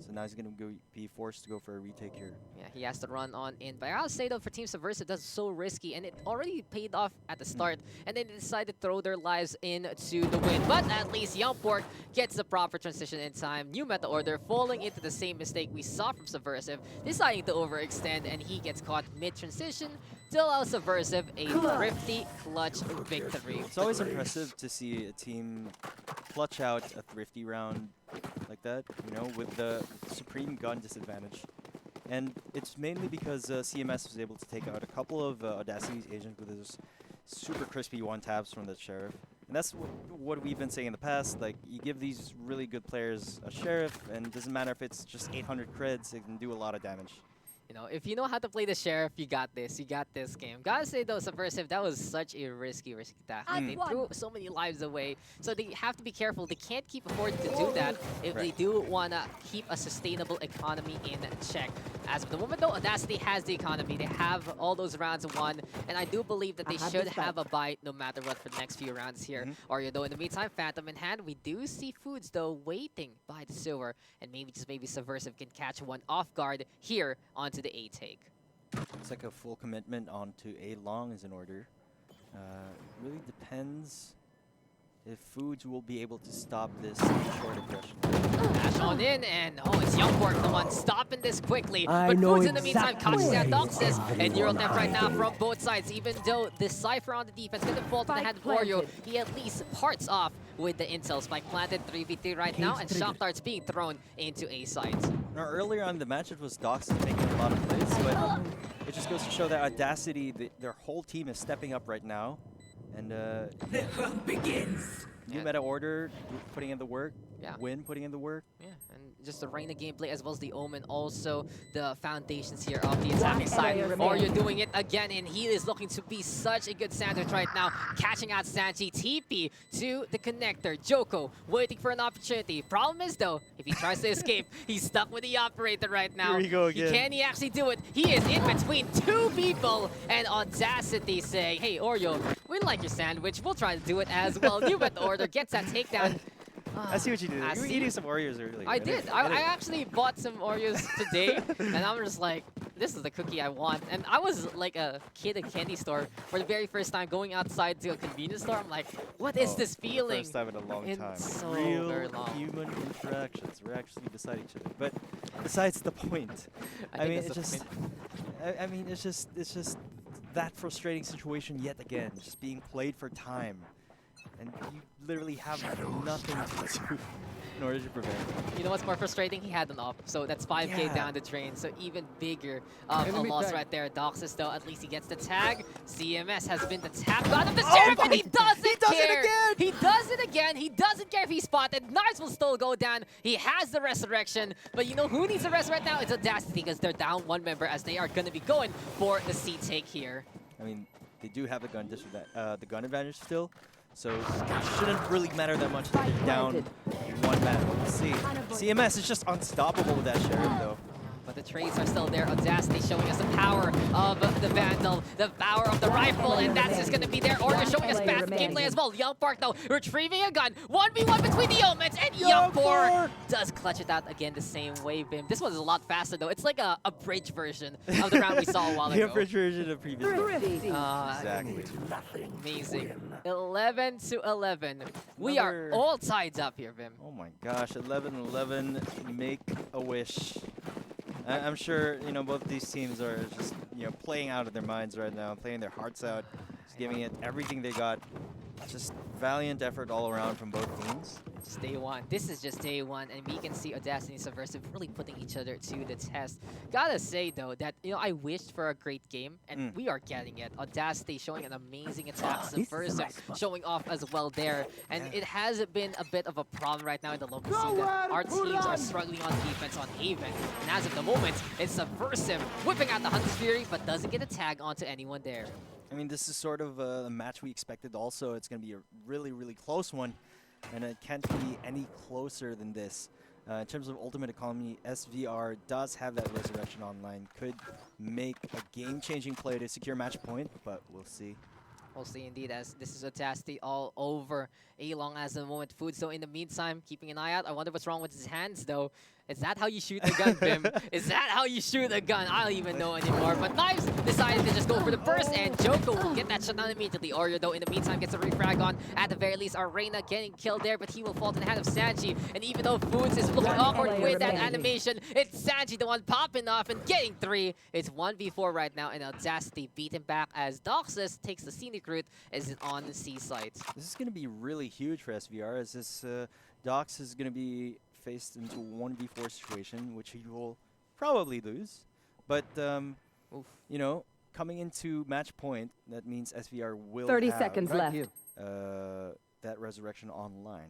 So now he's going to be forced to go for a retake here. Yeah, he has to run on in. But I'll say, though, for Team Subversive, that's so risky. And it already paid off at the start. And then they decided to throw their lives into the win. But at least Youngpork gets the proper transition in time. New meta order, falling into the same mistake we saw from Subversive, deciding to overextend. And he gets caught mid-transition to allow Subversive a thrifty clutch victory. It's always impressive to see a team clutch out a thrifty round like that, you know, with the supreme gun disadvantage. And it's mainly because CMS was able to take out a couple of Audacity's agents with those super crispy one-taps from the Sheriff. And that's what we've been saying in the past, like, you give these really good players a Sheriff, and it doesn't matter if it's just 800 creds, it can do a lot of damage. You know, if you know how to play the Sheriff, you got this. You got this game. Gotta say, though, Subversive, that was such a risky task. They threw so many lives away. So they have to be careful. They can't keep affording to do that if they do want to keep a sustainable economy in check. As of the moment, though, Audacity has the economy. They have all those rounds won. And I do believe that they should have a bite no matter what for the next few rounds here. Or, though, in the meantime, Phantom in hand. We do see Foods, though, waiting by the sewer. And maybe Subversive can catch one off guard here onto the A take. It's like a full commitment onto A long is in order. Really depends if Foods will be able to stop this short aggression. Dash on in, and it's Youngpork, the one stopping this quickly. I But know Foods in the meantime exactly catches that where Doxis, and everyone Eurotech right now hiding. from both sides. Even though the Cypher on the defense gonna fall to the Spike hand of Oreo, planted. he at least parts off with the intel. Spike planted 3v3 right now, and shock darts being thrown into A sides. Now, earlier on the match, it was Daks making a lot of plays, but it just goes to show that Audacity, their whole team is stepping up right now. And The hunt begins. new Yeah. meta order, putting in the work. Yeah. Win, putting in the work. Yeah, and just the Reina gameplay as well as the Omen, also the foundations here of the attacking side. player Oreo remaining. doing it again, and he is looking to be such a good sandwich right now, catching out Sanji. TP to the connector. Joko waiting for an opportunity. Problem is though, if he tries to escape, he's stuck with the operator right now. Here we go again. Can he actually do it? He is in between two people, and Audacity saying, hey Oreo, we like your sandwich. We'll try to do it as well. New meta order gets that takedown. I see what you did. I You were see. eating some Oreos earlier. I did. I actually bought some Oreos today, and I'm just like, this is the cookie I want. And I was like a kid at a candy store for the very first time, going outside to a convenience store. I'm like, what is this feeling? First time in a long In time. so Real very long. human interactions. We're actually beside each other. But besides the point, I mean, think it's that's just, the I mean, it's just that frustrating situation yet again, just being played for time, and you literally have nothing to do in order to prevent it. You know what's more frustrating? He had an off, so that's 5k Yeah. down the drain, so even bigger of a Enemy loss tag. right there. Doxis though, at least he gets the tag. CMS has been the tap out of the Oh sheriff, and my- he doesn't he does it care! again! He does it again! He doesn't care if he's spotted. Knives will still go down. He has the resurrection, but you know who needs the rest right now? It's Audacity, because they're down one member as they are gonna be going for the C take here. I mean, they do have the the gun advantage still, so it shouldn't really matter that much that they're down one man. We'll see. CMS is just unstoppable with that sheriff though. But the trades are still there. Audacity showing us the power of the Vandal, the power of the rifle, and that's just going to be there. Order showing us fast gameplay as well. Youngpork, though, retrieving a gun. 1v1 between the Omens, and Youngpork does clutch it out again the same way, Vim. This one is a lot faster, though. It's like a bridge version of the round we saw a while The ago. average version of previous round. Thrifty. Exactly. Amazing. 11 to 11. We are Another- all tied up here, Vim. Oh my gosh, 11-11, make a wish. I'm sure, you know, both these teams are just, you know, playing out of their minds right now, playing their hearts out, just giving it everything they got. Just valiant effort all around from both teams. Just day one. This is just day one, and we can see Audacity and Subversive really putting each other to the test. Gotta say though that I wished for a great game, and we are getting it. Audacity showing an amazing attack, Subversive showing off as well there, and it has been a bit of a problem right now in the local scene that our teams are struggling on defense on Haven, and as of the moment, it's Subversive whipping out the Hunter's Fury, but doesn't get a tag onto anyone there. I mean, this is sort of a match we expected also. It's going to be a really, really close one, and it can't be any closer than this. In terms of Ultimate Economy, SVR does have that Resurrection online. Could make a game-changing play to secure match point, but we'll see. We'll see indeed, as this is Audacity all over A-Long as the moment. Food, so in the meantime, keeping an eye out. I wonder what's wrong with his hands, though. Is that how you shoot a gun, Vim? Is that how you shoot a gun? I don't even know anymore. But Knives decided to just go for the burst, and Joko will get that shut down immediately. Oreo, though, in the meantime, gets a refrag on. At the very least, Arena getting killed there, but he will fall to the hand of Sanji. And even though Foods is looking awkward with that animation, it's Sanji, the one popping off and getting 3. It's 1v4 right now, and Audacity beat him back as Doxis takes the scenic route as it on the C site. This is going to be really huge for SVR, as this Daks is going to be faced into a 1v4 situation, which he will probably lose. But, you know, coming into match point, that means SVR will 30 have seconds left. that Resurrection online.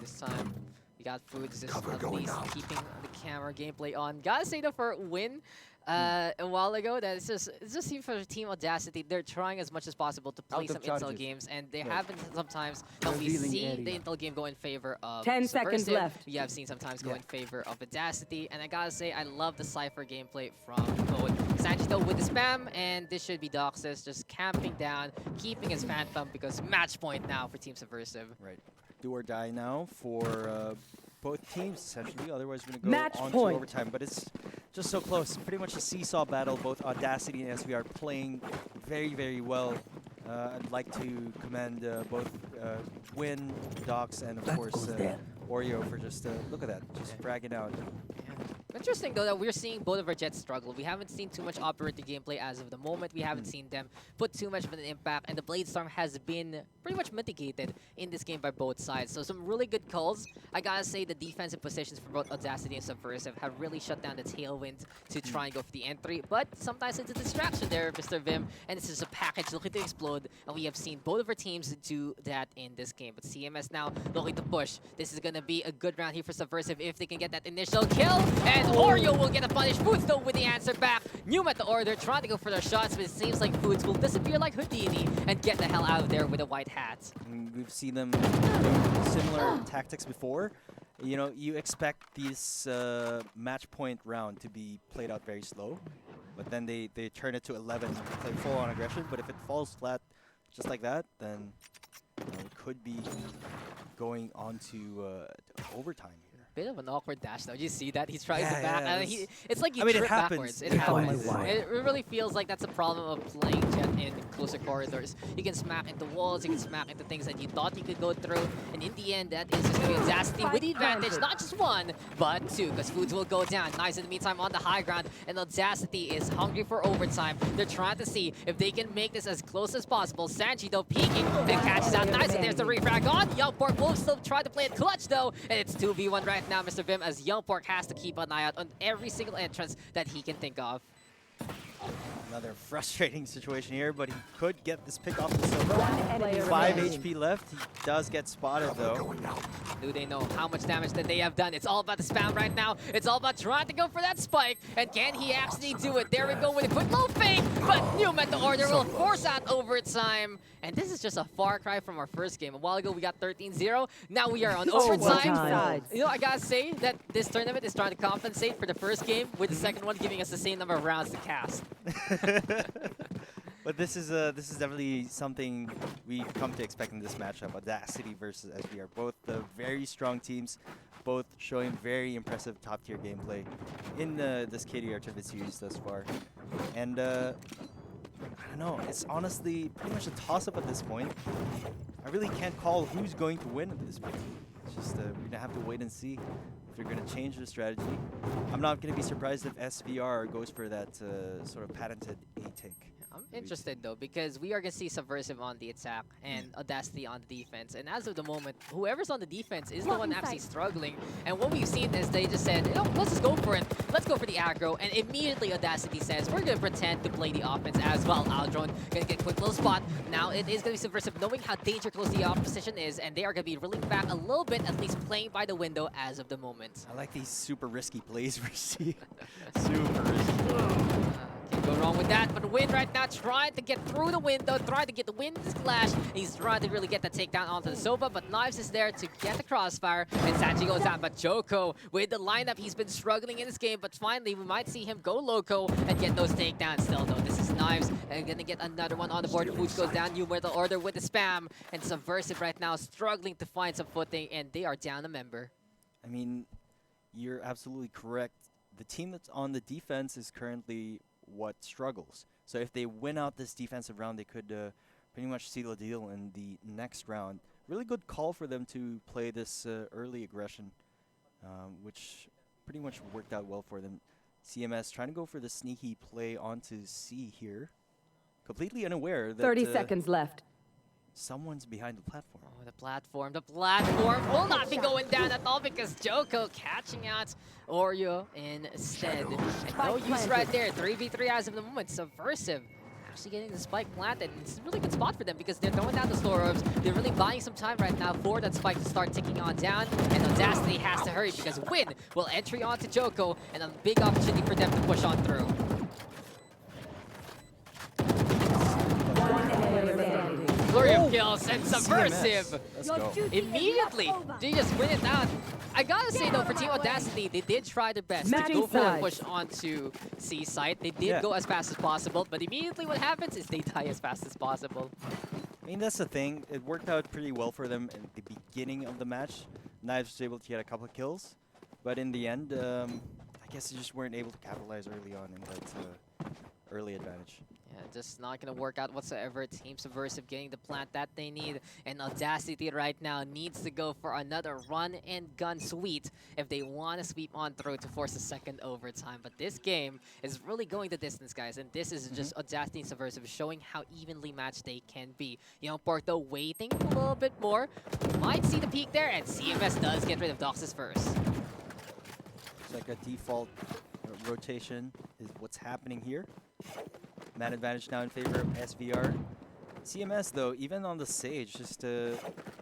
This time, we got Foods just at least keeping the camera gameplay on. Gotta say though, for a win a while ago, that it just seems for Team Audacity, they're trying as much as possible to play Out some of intel charges. games, and they Right. haven't sometimes that we Revealing see the area. intel game go in favor of 10 seconds Subversive. left. We have seen sometimes go Yeah. in favor of Audacity, and I gotta say, I love the Cypher gameplay from both. Sanji though with the spam, and this should be Doxis just camping down, keeping his Phantom, because match point now for Team Subversive. Right. Do or die now for both teams, essentially. Otherwise, we're going to go Match on point. to overtime. But it's just so close. Pretty much a seesaw battle. Both Audacity and SVR playing very, very well. I'd like to commend both Win, Daks, and of course Oreo for just look at that, just fragging out. Interesting though that we're seeing both of our Jets struggle. We haven't seen too much operator gameplay as of the moment. We haven't seen them put too much of an impact, and the Blade Storm has been pretty much mitigated in this game by both sides. So some really good calls. I gotta say the defensive positions for both Audacity and Subversive have really shut down the tailwind to try and go for the entry. But sometimes it's a distraction there, Mr. Vim, and it's just a package looking to explode. And we have seen both of our teams do that in this game. But CMS now looking to push. This is gonna be a good round here for Subversive if they can get that initial kill. And Oreo will get a punish. Foods though with the answer back. New at the order, trying to go for their shots, but it seems like Foods will disappear like Houdini and get the hell out of there with a white hat. We've seen them do similar tactics before. You know, you expect this match point round to be played out very slow, but then they turn it to 11, play full on aggression. But if it falls flat just like that, then it could be going on to overtime here. Bit of an awkward dash though. You see that? He's trying to Yeah, back. yeah, And it's like he I mean, it tripped happens. backwards. It happens. It really feels like that's a problem of playing Jet in closer corridors. You can smack into walls, you can smack into things that you thought you could go through, and in the end, that is just going to be Audacity with the advantage. Not just one, but two, because Foods will go down. Nice in the meantime on the high ground, and Audacity is hungry for overtime. They're trying to see if they can make this as close as possible. Sanji though peeking and catches out nice, and there's the refrag on. Youngpork will still try to play it clutch though, and it's 2v1 right now, Mr. Vim, as Youngpork has to keep an eye out on every single entrance that he can think of. Another frustrating situation here, but he could get this pick off the silver. Player 5 remaining. HP left. He does get spotted though. Do they know how much damage that they have done? It's all about the spam right now. It's all about trying to go for that spike. And can he actually do it? There we go with a quick low fake. But New at the order will force out overtime. And this is just a far cry from our first game. A while ago, we got 13-0. Now we are on overtime. Overtime. You know, I gotta say that this tournament is trying to compensate for the first game, with the second one giving us the same number of rounds to cast. But this is definitely something we've come to expect in this matchup. Audacity versus SBR, both very strong teams, both showing very impressive top-tier gameplay in this KDR tournament series thus far. And I don't know, it's honestly pretty much a toss-up at this point. I really can't call who's going to win at this point. It's just we're gonna have to wait and see if they're gonna change their strategy. I'm not gonna be surprised if SVR goes for that sort of patented A-take. I'm interested though, because we are going to see Subversive on the attack and Audacity on the defense. And as of the moment, whoever's on the defense is the one actually struggling. And what we've seen is they just said, you know, let's just go for it. Let's go for the aggro. And immediately Audacity says, we're going to pretend to play the offense as well. Aldron going to get a quick little spot. Now it is going to be Subversive, knowing how dangerous close the opposition is. And they are going to be reeling back a little bit, at least playing by the window as of the moment. I like these super risky plays we're seeing. Super risky. Can't go wrong with that, but Win right now trying to get through the window, trying to get the Wind Clash. He's trying to really get the takedown onto the Sova, but Knives is there to get the crossfire, and Sanji goes down. But Joko, with the lineup, he's been struggling in this game, but finally we might see him go loco and get those takedowns still, though. This is Knives, and gonna get another one on the board. Foods goes down, New the order with the spam, and Subversive right now struggling to find some footing, and they are down a member. I mean, you're absolutely correct. The team that's on the defense is currently what struggles. So if they win out this defensive round, they could pretty much seal the deal in the next round. Really good call for them to play this early aggression, which pretty much worked out well for them. CMS trying to go for the sneaky play onto C here, completely unaware that 30 seconds left. someone's behind the platform. Oh, the platform will not be going down at all, because Joko catching out Oreo instead. And no use right there. 3v3 as of the moment. Subversive actually getting the spike planted. It's a really good spot for them because they're throwing down the store orbs. They're really buying some time right now for that spike to start ticking on down. And Audacity has to hurry because Win will entry onto Joko, and a big opportunity for them to push on through. Flurry of kills and Subversive. Let's go. Immediately, they just win it out. I gotta say though, for Team Audacity, they did try their best to go for a push onto C site. They did go as fast as possible, but immediately what happens is they die as fast as possible. I mean, that's the thing. It worked out pretty well for them at the beginning of the match. Knives was able to get a couple of kills, but in the end, I guess they just weren't able to capitalize early on in that early advantage. Yeah, just not gonna work out whatsoever. Team Subversive getting the plant that they need, and Audacity right now needs to go for another run and gun sweep if they want to sweep on through to force a second overtime. But this game is really going the distance, guys, and this is just Audacity and Subversive showing how evenly matched they can be. Young Pork though waiting a little bit more, might see the peak there, and CMS does get rid of Daks first. It's like a default rotation is what's happening here. Man advantage now in favor of SVR. CMS though, even on the Sage, just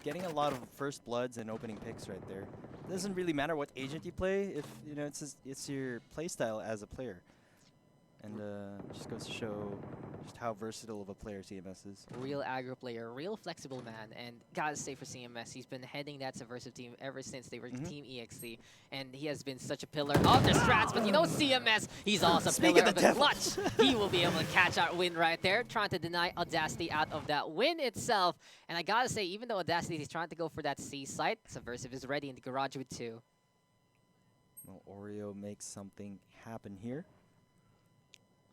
getting a lot of first bloods and opening picks right there. Doesn't really matter what agent you play if you know it's your playstyle as a player. And just goes to show just how versatile of a player CMS is. Real aggro player, real flexible man, and gotta say for CMS, he's been heading that Subversive team ever since they were Team EXC, and he has been such a pillar of their strats. But you know CMS, he's also a pillar of the clutch. He will be able to catch our win right there, trying to deny Audacity out of that win itself. And I gotta say, even though Audacity is trying to go for that C site, Subversive is ready in the garage with 2. Well, Oreo makes something happen here.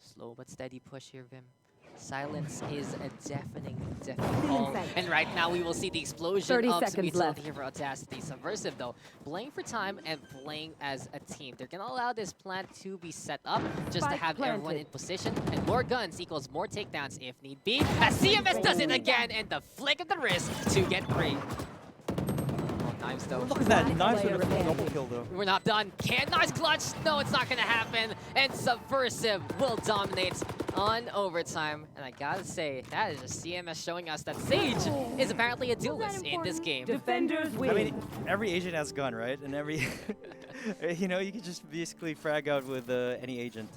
Slow but steady push here, Vim. Silence is a deafening call. And right now we will see the explosion of some utility here for Audacity. Subversive though, playing for time and playing as a team. They're gonna allow this plant to be set up just to have everyone in position. And more guns equals more takedowns if need be. As CMS does it again, and the flick of the wrist to get free. Knives though. Look at that, Knives with a double kill though. We're not done. Can Knives clutch? No, it's not gonna happen. And Subversive will dominate on overtime. And I gotta say, that is just CMS showing us that Sage is apparently a duelist in this game. Defenders win. I mean, every agent has a gun, right? And every, you know, you can just basically frag out with any agent.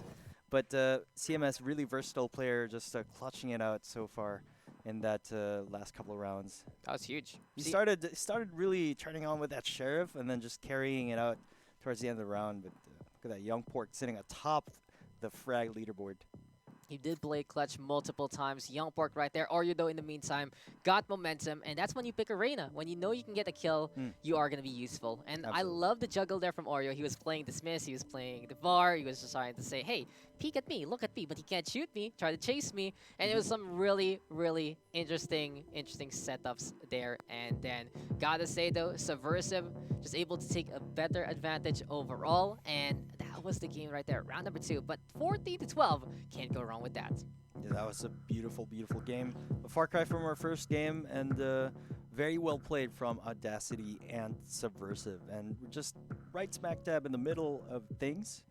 But CMS, really versatile player, just clutching it out so far in that last couple of rounds. That was huge. He started really turning on with that Sheriff and then just carrying it out towards the end of the round. But look at that Young Pork sitting atop the frag leaderboard. He did play clutch multiple times. Young Pork right there. Oreo, though, in the meantime, got momentum. And that's when you pick Arena. When you know you can get a kill, you are going to be useful. And I love the juggle there from Oreo. He was playing Dismiss. He was playing the VAR. He was just trying to say, hey, peek at me, look at me. But he can't shoot me. Try to chase me. And it was some really, really interesting setups there. And then, gotta say, though, Subversive just able to take a better advantage overall. And that was the game right there, round number 2. But 14-12, can't go wrong with that. Yeah, that was a beautiful, beautiful game. A far cry from our first game, and very well played from Audacity and Subversive. And we're just right smack dab in the middle of things.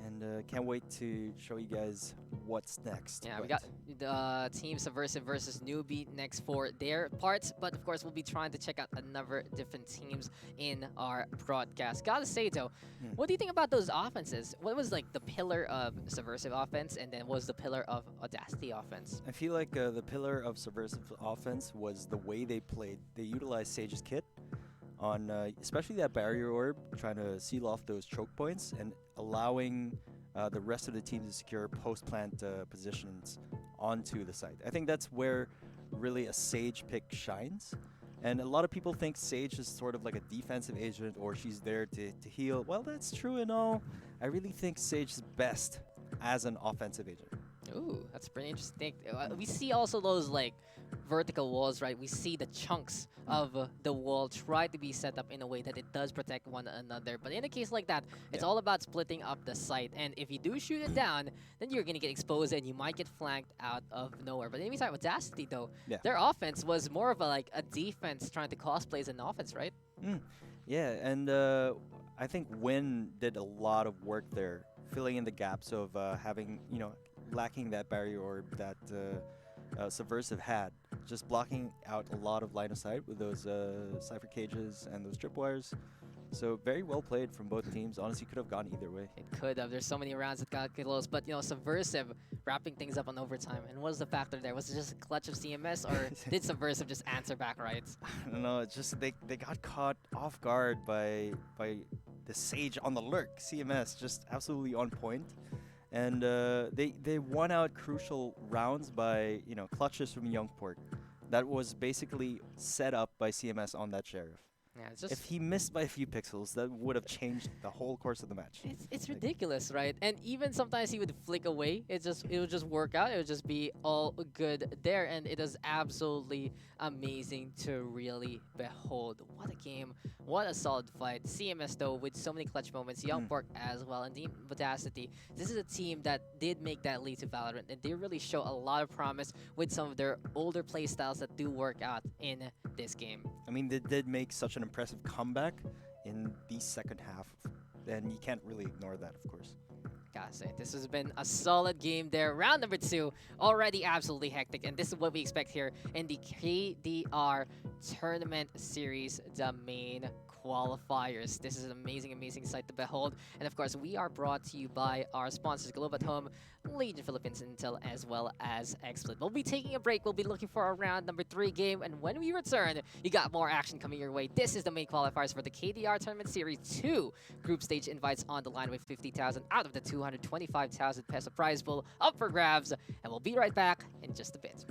And can't wait to show you guys what's next. Yeah, we got the Team Subversive versus Newbie next for their parts. But of course, we'll be trying to check out another different teams in our broadcast. Gotta say though, what do you think about those offenses? What was like the pillar of Subversive offense, and then what was the pillar of Audacity offense? I feel like the pillar of Subversive offense was the way they played. They utilized Sage's kit on especially that barrier orb, trying to seal off those choke points and allowing the rest of the team to secure post-plant positions onto the site. I think that's where really a Sage pick shines. And a lot of people think Sage is sort of like a defensive agent, or she's there to heal. Well, that's true and all. I really think Sage is best as an offensive agent. Ooh, that's pretty interesting. We see also those like vertical walls, right? We see the chunks of the wall try to be set up in a way that it does protect one another. But in a case like that, it's all about splitting up the site. And if you do shoot it down, then you're going to get exposed and you might get flanked out of nowhere. But in the meantime, Audacity, though, their offense was more of a defense trying to cosplay as an offense, right? Yeah, and I think Win did a lot of work there, filling in the gaps of having, lacking that barrier orb that Subversive had, just blocking out a lot of line of sight with those Cypher cages and those tripwires. So very well played from both teams. Honestly, could have gone either way. It could have. There's so many rounds that got close. But, Subversive wrapping things up on overtime. And what was the factor there? Was it just a clutch of CMS, or did Subversive just answer back right? I don't know. It's just they got caught off guard by the Sage on the lurk. CMS just absolutely on point. And they won out crucial rounds by, clutches from Young Pork. That was basically set up by CMS on that Sheriff. Yeah, it's just If he missed by a few pixels, that would have changed the whole course of the match. it's ridiculous, right? And even sometimes he would flick away. It would just work out. It would just be all good there, and it is absolutely amazing to really behold. What a game! What a solid fight. CMS though with so many clutch moments. Young Pork as well, and Team Audacity. This is a team that did make that lead to Valorant, and they really show a lot of promise with some of their older play styles that do work out in this game. I mean, they did make such an impressive comeback in the second half, and you can't really ignore that, of course. Gotta say, this has been a solid game there. Round number 2, already absolutely hectic, and this is what we expect here in the KDR Tournament Series, the main qualifiers. This is an amazing, amazing sight to behold. And of course, we are brought to you by our sponsors, Globe at Home, Legion Philippines Intel, as well as XSplit. We'll be taking a break. We'll be looking for our round number 3 game, and when we return, you got more action coming your way. This is the main qualifiers for the KDR Tournament Series 2. Group stage invites on the line with 50,000 out of the 225,000 peso prize pool up for grabs, and we'll be right back in just a bit.